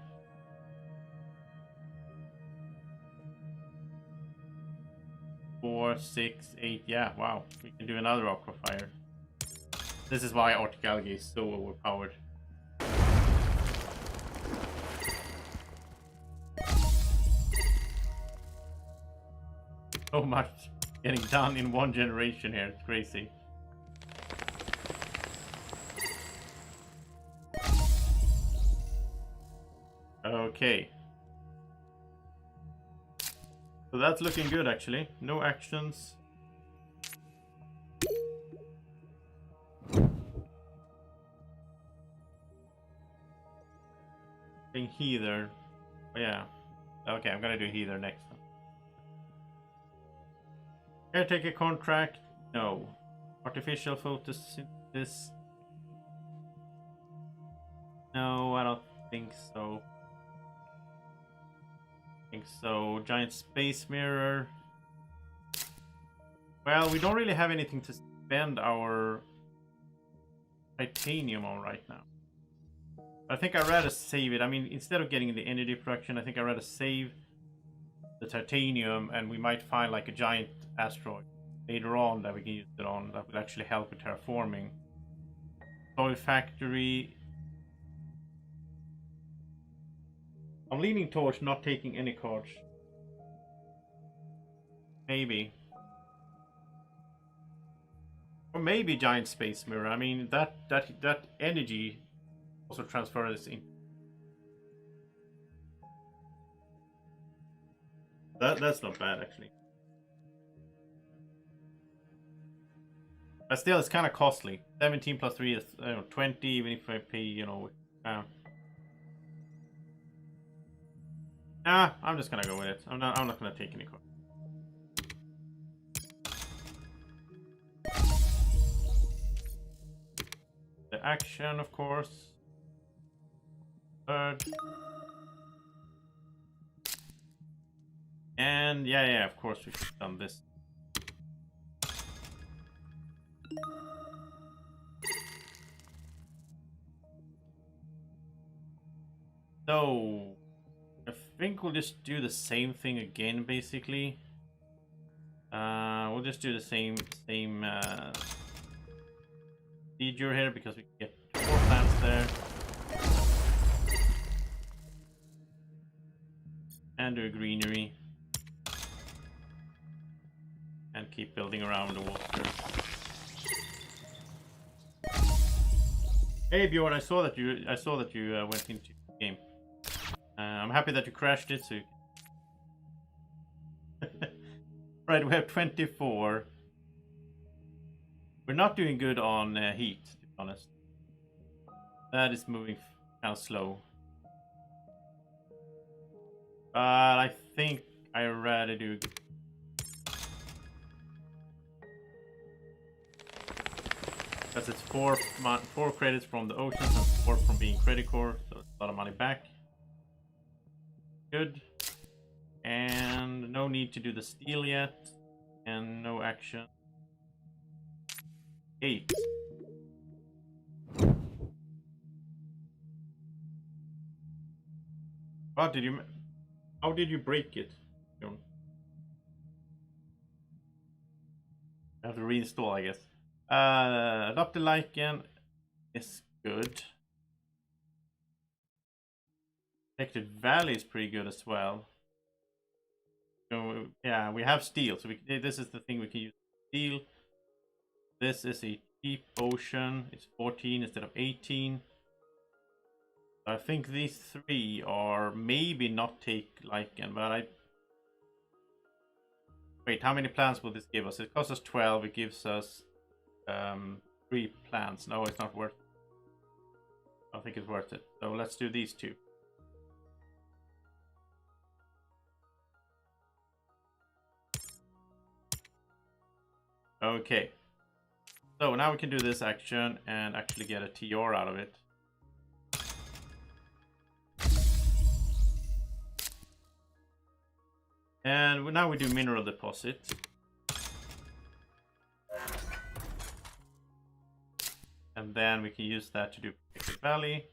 4, 6, 8. Yeah, wow. We can do another Aquafire. This is why Arctic Algae is so overpowered. So much getting done in one generation here. It's crazy. Okay. So that's looking good actually. No actions. Heather. Oh, yeah. Okay, I'm gonna do Heather next. Caretaker contract? No. Artificial photosynthesis? No, I don't think so. Giant space mirror. Well, we don't really have anything to spend our titanium on right now. I think I'd rather save it. I mean, instead of getting the energy production, I think I'd rather save the titanium, and we might find like a giant asteroid later on that we can use it on. That would actually help with terraforming. Toy factory. I'm leaning towards not taking any cards. Maybe. Or maybe giant space mirror. I mean, that energy also transfers in. That's not bad actually. But still, it's kind of costly. 17 plus 3 is 20, even if I pay, I'm just gonna go with it. I'm not gonna take any cost. The action, of course. Third. And yeah, of course we should have done this. So I think we'll just do the same thing again, basically. We'll just do the same procedure here because we can get 4 plants there. And do a greenery. And keep building around the water. Hey Bjorn, I saw that you went into the game. I'm happy that you crashed it. So you... Right, we have 24. We're not doing good on heat, to be honest. That is moving kind of slow. But I think I'd rather do. Because it's 4 credits from the oceans and 4 from being credit core, so it's a lot of money back. Good. And no need to do the steel yet. And no action. 8. How did you break it? You have to reinstall, I guess. Adopt the lichen is good. Protected Valley is pretty good as well. So yeah, we have steel, so this is the thing we can use. Steel. This is a cheap ocean. It's 14 instead of 18. I think these 3 are maybe not take lichen, but wait, how many plants will this give us? It costs us 12. It gives us 3 plants. No, it's not worth it. I don't think it's worth it. So let's do these 2. Okay. So now we can do this action and actually get a TR out of it. And now we do mineral deposit. And then we can use that to do Protected Valley.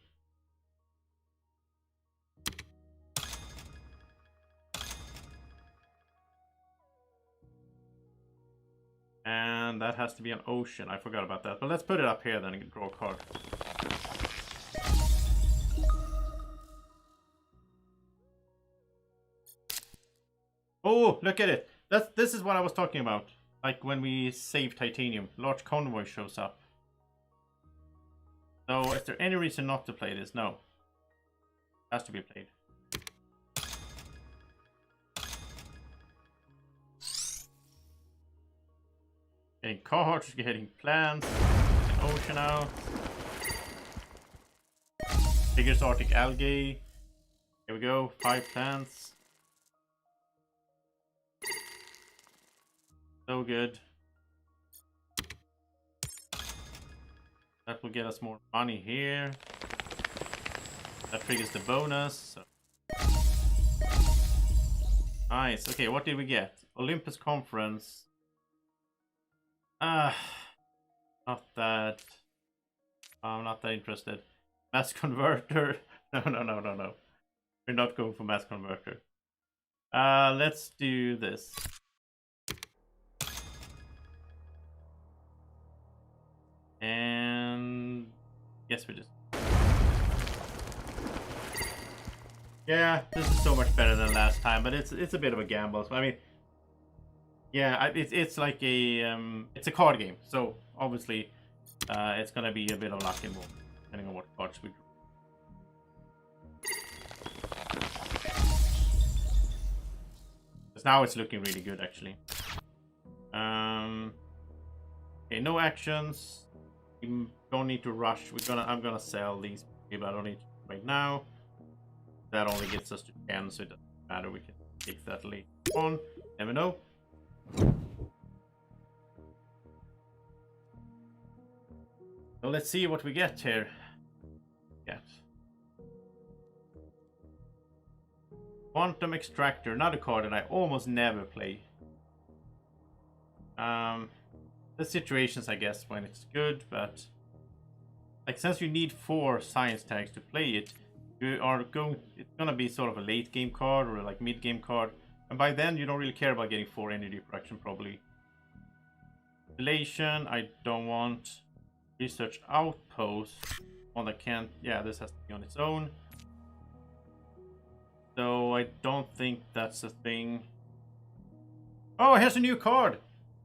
And that has to be an ocean. I forgot about that. But let's put it up here then and draw a card. Oh, look at it. This is what I was talking about. Like when we save titanium. Large convoy shows up. So is there any reason not to play this? No. It has to be played. Getting cards, getting plants, ocean out. Biggest Arctic algae. Here we go, 5 plants. So good. That will get us more money here. That triggers the bonus. So. Nice. Okay, what did we get? Olympus Conference. Not that. I'm not that interested. Mass converter. No. We're not going for mass converter. Let's do this. And yes, we just. Yeah, this is so much better than last time, but it's a bit of a gamble. So, I mean, Yeah, it's like a it's a card game, so obviously it's gonna be a bit of luck involved, depending on what cards we draw. Because now it's looking really good, actually. Okay, no actions. We don't need to rush. I'm gonna sell these, but I don't need to right now. That only gets us to 10, so it doesn't matter. We can take that later on. Never know. So let's see what we get here. Get Quantum Extractor, another card that I almost never play. The situations, I guess, when it's good, but like since you need 4 science tags to play it, it's gonna be sort of a late game card or like mid game card, and by then you don't really care about getting 4 energy production probably. Installation, I don't want. Research Outpost, one that can't. Yeah, this has to be on its own. So I don't think that's a thing. Oh, here's a new card.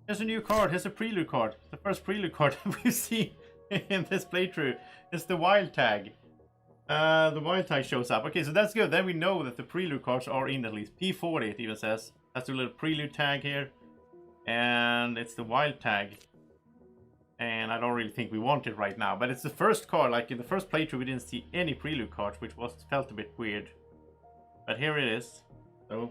Here's a new card. Here's a prelude card. The first prelude card we've seen in this playthrough. It's the wild tag. The wild tag shows up. Okay, so that's good. Then we know that the prelude cards are in at least. P40 it even says. That's a little prelude tag here. And it's the wild tag. And I don't really think we want it right now. But it's the first card. Like in the first playthrough we didn't see any prelude cards, which felt a bit weird. But here it is. So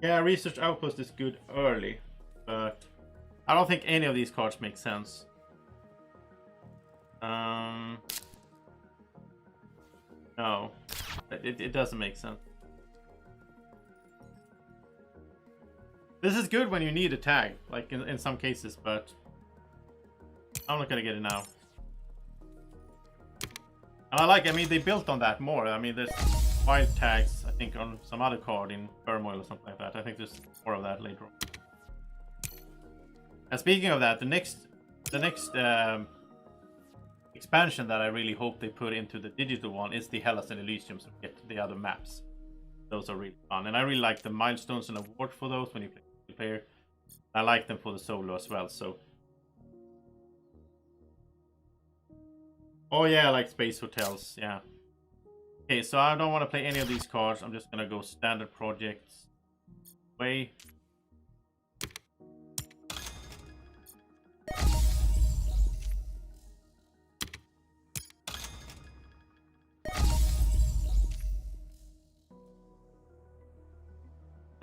yeah, Research Outpost is good early, but I don't think any of these cards make sense. No, it doesn't make sense. This is good when you need a tag, like in some cases, but I'm not gonna get it now. And I mean, they built on that more. I mean, there's wild tags, I think, on some other card in Turmoil or something like that. I think there's more of that later on. And speaking of that, the next expansion that I really hope they put into the digital one is the Hellas and Elysium, so get the other maps. Those are really fun, and I really like the milestones and awards for those when you play the player. I like them for the solo as well. So, oh yeah, I like Space Hotels. Yeah. Okay, so I don't want to play any of these cards. I'm just gonna go standard projects way.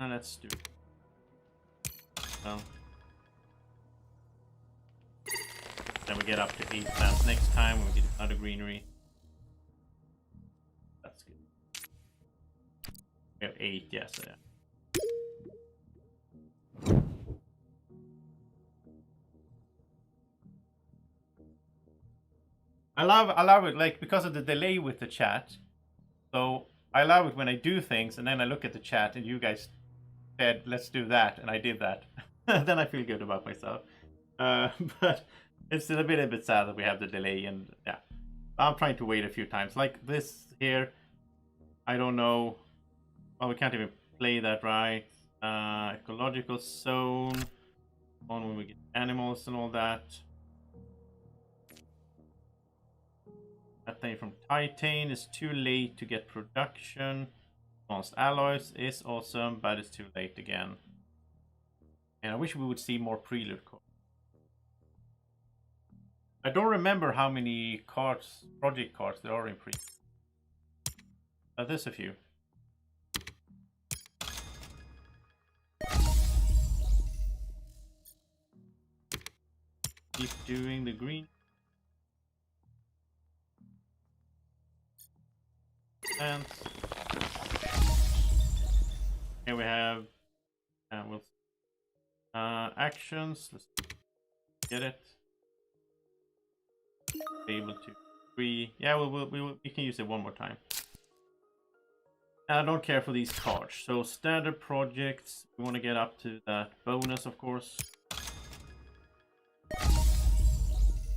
And let's do it. Then we get up to 8 plants next time when we get another greenery. That's good. We have 8, yes. Yeah. I love it, like, because of the delay with the chat. So I love it when I do things and then I look at the chat and you guys said, let's do that, and I did that. Then I feel good about myself. But it's a bit sad that we have the delay, and yeah. I'm trying to wait a few times. Like this here, I don't know. Well, we can't even play that right. Ecological zone. On when we get animals and all that. That thing from Titan is too late to get production. Advanced alloys is awesome, but it's too late again. And I wish we would see more prelude cards. I don't remember how many cards, project cards, there are in prelude. There's a few. Keep doing the green. And here we have actions. Let's get it. Be able to 3. Yeah, we can use it one more time. And I don't care for these cards. So standard projects, we want to get up to that bonus, of course.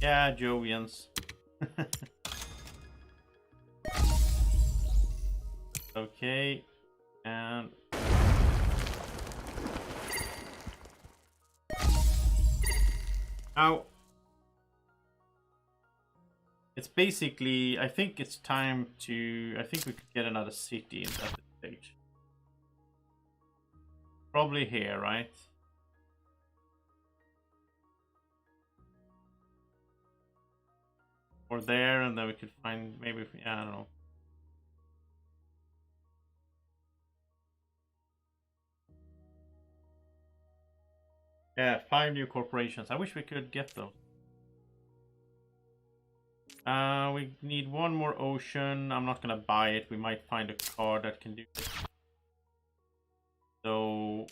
Yeah, Jovians. Okay, and Now, it's basically, I think it's time to, I think we could get another city in that stage. Probably here, right? Or there, and then we could find, maybe, if, yeah, I don't know. Yeah, 5 new corporations. I wish we could get those. We need one more ocean. I'm not gonna buy it. We might find a card that can do it. So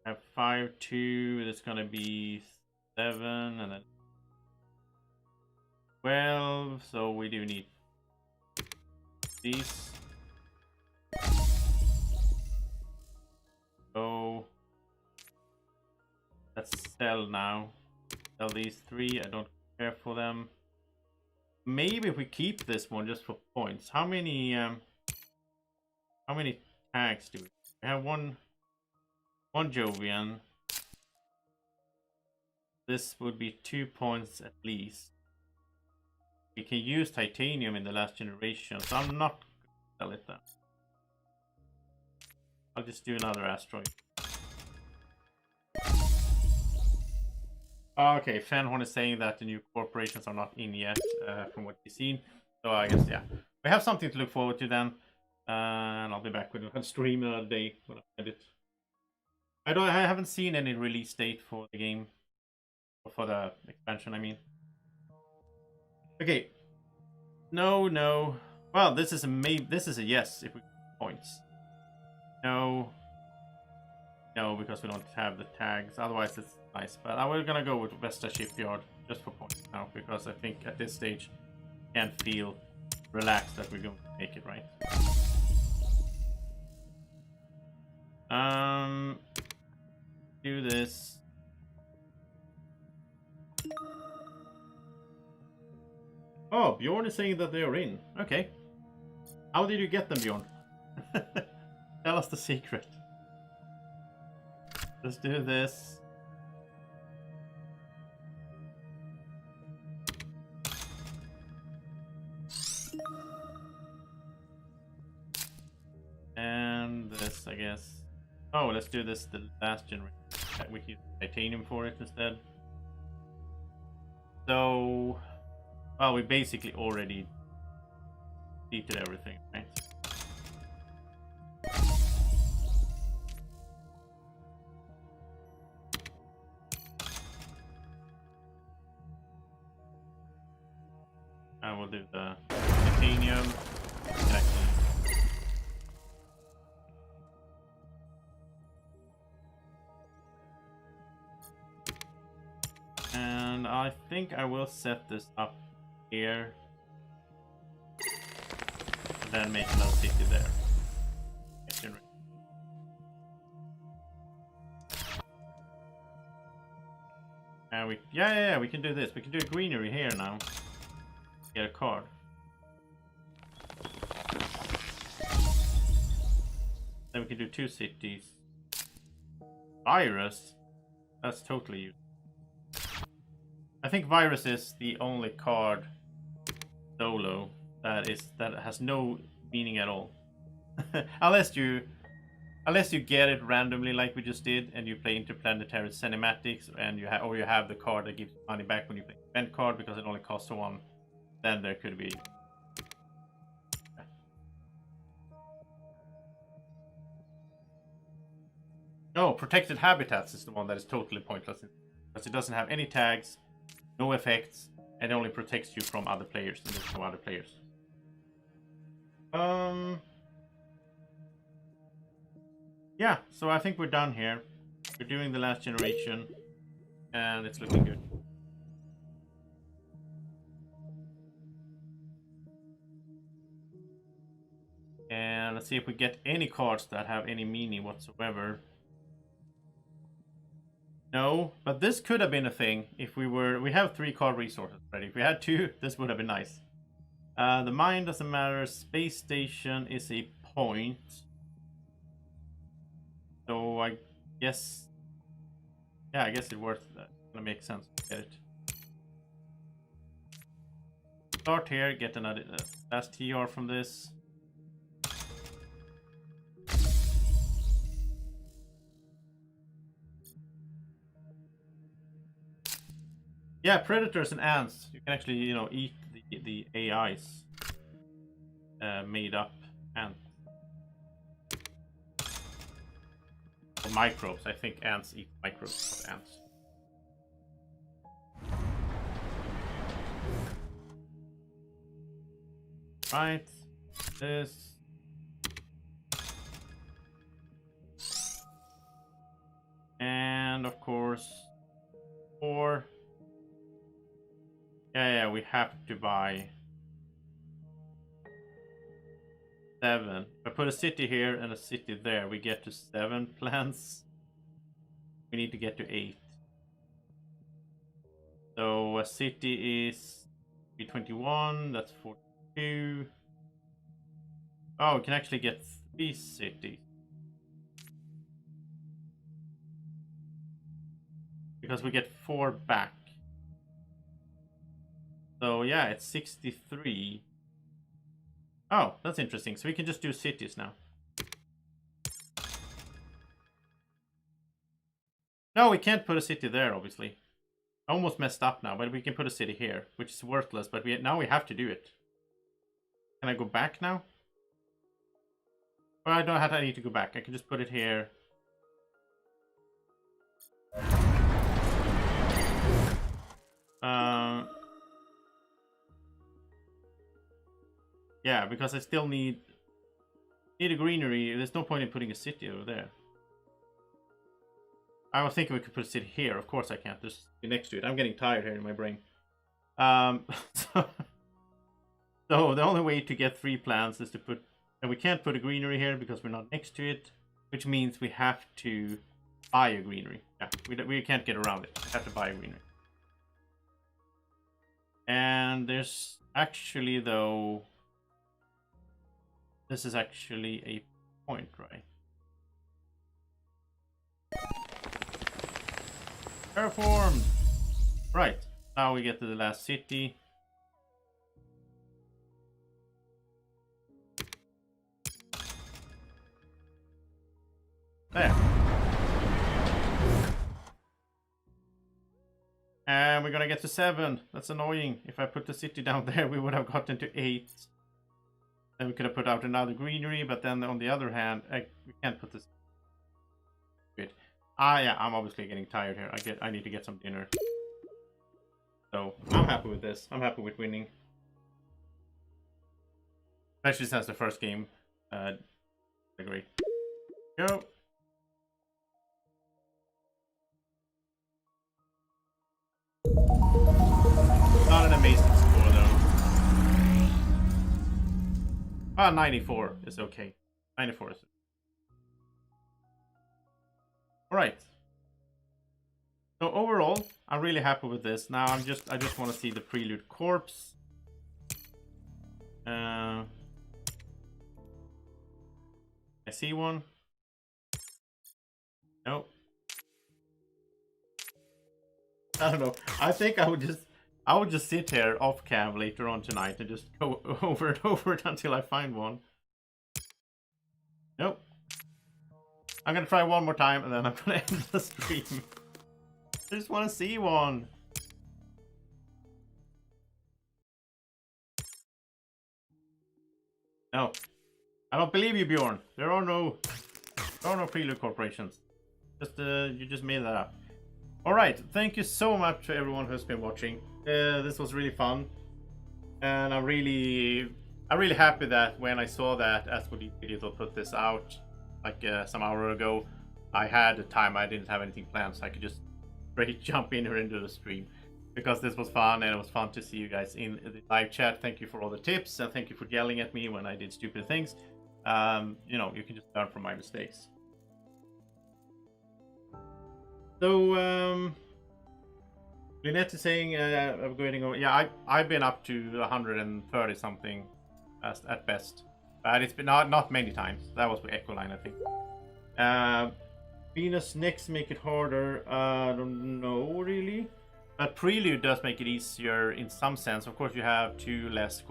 I have 5, 2. That's gonna be 7, and then 12. So we do need these. So let's sell now. Sell these 3. I don't care for them. Maybe if we keep this one just for points. How many tags do we have? One Jovian. This would be 2 points at least. We can use titanium in the last generation, so I'm not gonna sell it then. I'll just do another asteroid. Okay, Fenhorn is saying that the new corporations are not in yet, from what we've seen. So I guess, yeah. We have something to look forward to then. And I'll be back with a stream another day when I find it. I haven't seen any release date for the game. Or for the expansion, I mean. Okay. No. Well, this is a yes if we get points. No, because we don't have the tags. Otherwise, it's nice. But we're gonna go with Vesta Shipyard just for points now, because I think at this stage, I can't feel relaxed that we're going to make it, right? Do this. Oh, Bjorn is saying that they are in. Okay. How did you get them, Bjorn? Tell us the secret. Let's do this. And this, I guess. Oh, let's do this the last generation. We can use titanium for it instead. So, well, we basically already did everything, right? I will do the titanium. And I think I will set this up here. And then make another city there. And we can do this. We can do a greenery here now. Get a card. Then we can do 2 cities. Virus? That's totally useful. I think Virus is the only card solo that has no meaning at all. unless you get it randomly like we just did, and you play interplanetary cinematics, and you have the card that gives money back when you play event card because it only costs 1. Then there could be. No, Protected Habitats is the one that is totally pointless because it doesn't have any tags, no effects, and it only protects you from other players, and there's no other players. Yeah, so I think we're done here. We're doing the last generation, and it's looking good. And let's see if we get any cards that have any meaning whatsoever. No, but this could have been a thing if we have 3 card resources already. If we had 2, this would have been nice. The mine doesn't matter. Space station is a point. So I guess, yeah, I guess it's worth that. gonna make sense. Get it. Start here, get another last TR from this. Yeah, predators and ants. You can actually, you know, eat the AIs made up ants. Or microbes. I think ants eat microbes, not ants. Right. This. And of course, 4. Yeah, we have to buy 7. If I put a city here and a city there, we get to 7 plants. We need to get to 8. So a city is 21, that's 42. Oh, we can actually get 3 cities. Because we get 4 back. So yeah, it's 63. Oh, that's interesting. So we can just do cities now. No, we can't put a city there, obviously. I almost messed up now, but we can put a city here, which is worthless, but now we have to do it. Can I go back now? Well, I don't have to, I need to go back. I can just put it here. Yeah, because I still need a greenery. There's no point in putting a city over there. I was thinking we could put a city here. Of course I can't. Just be next to it. I'm getting tired here in my brain. So the only way to get 3 plants is to put... And we can't put a greenery here because we're not next to it. Which means we have to buy a greenery. Yeah, we can't get around it. We have to buy a greenery. And there's actually, though... This is actually a point, right? Terraform! Right, now we get to the last city. There. And we're gonna get to 7. That's annoying. If I put the city down there, we would have gotten to 8. Then we could have put out another greenery, but then on the other hand, we can't put this. Good. Yeah, I'm obviously getting tired here. I need to get some dinner. So I'm happy with this. I'm happy with winning. Especially since the first game. Great. Go. Not an amazing score though. 94 is okay. 94 is okay. Alright. So overall, I'm really happy with this. Now I just want to see the Prelude Corpse. I see one. Nope. I don't know. I think I would just sit here off cam later on tonight and just go over and over it until I find one. Nope. I'm gonna try one more time and then I'm gonna end the stream. I just want to see one. No. I don't believe you, Bjorn. There are no Prelude corporations. You just made that up. Alright, thank you so much to everyone who's been watching. This was really fun. And I'm really happy that when I saw that DLC Digital put this out like some hour ago, I had a time I didn't have anything planned, so I could just straight jump in here into the stream. Because this was fun, and it was fun to see you guys in the live chat. Thank you for all the tips, and thank you for yelling at me when I did stupid things. You know, you can just learn from my mistakes. So, Lynette is saying, I'm going over. Yeah, I've been up to 130 something at best. But it's been not many times. That was with Echoline, I think. Venus next make it harder? I don't know really. But Prelude does make it easier in some sense. Of course, you have 2 less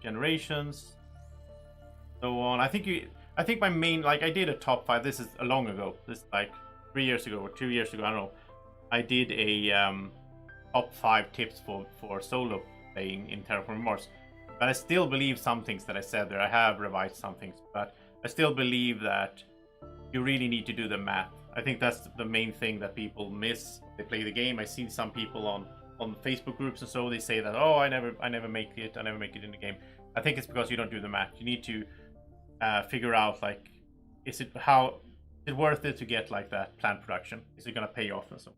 generations, so on. I think my main, like, I did a top 5. This is a long ago. This is like 3 years ago or 2 years ago. I don't know. I did a top 5 tips for solo playing in Terraforming Mars. But I still believe some things that I said there. I have revised some things, but I still believe that you really need to do the math. I think that's the main thing that people miss. They play the game. I've seen some people on Facebook groups and so they say that, oh, I never make it in the game. I think it's because you don't do the math. You need to figure out, like, is it worth it to get like that planned production? Is it gonna pay off and so?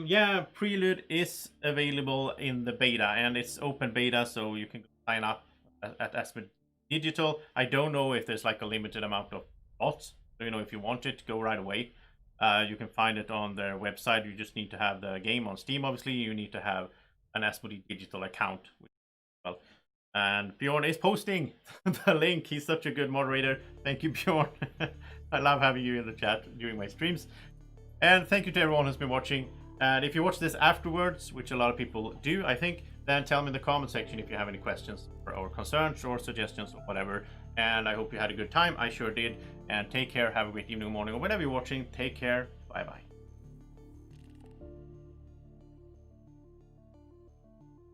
Yeah, Prelude is available in the beta, and it's open beta, so you can sign up at DLC Digital. I don't know if there's like a limited amount of slots. So, you know, if you want it, go right away. You can find it on their website. You just need to have the game on Steam. Obviously, you need to have an DLC Digital account. Well, and Bjorn is posting the link. He's such a good moderator. Thank you, Bjorn. I love having you in the chat during my streams. And thank you to everyone who's been watching. And if you watch this afterwards, which a lot of people do, I think, then tell me in the comment section if you have any questions or concerns or suggestions or whatever. And I hope you had a good time. I sure did. And take care. Have a great evening, morning, or whenever you're watching. Take care. Bye-bye.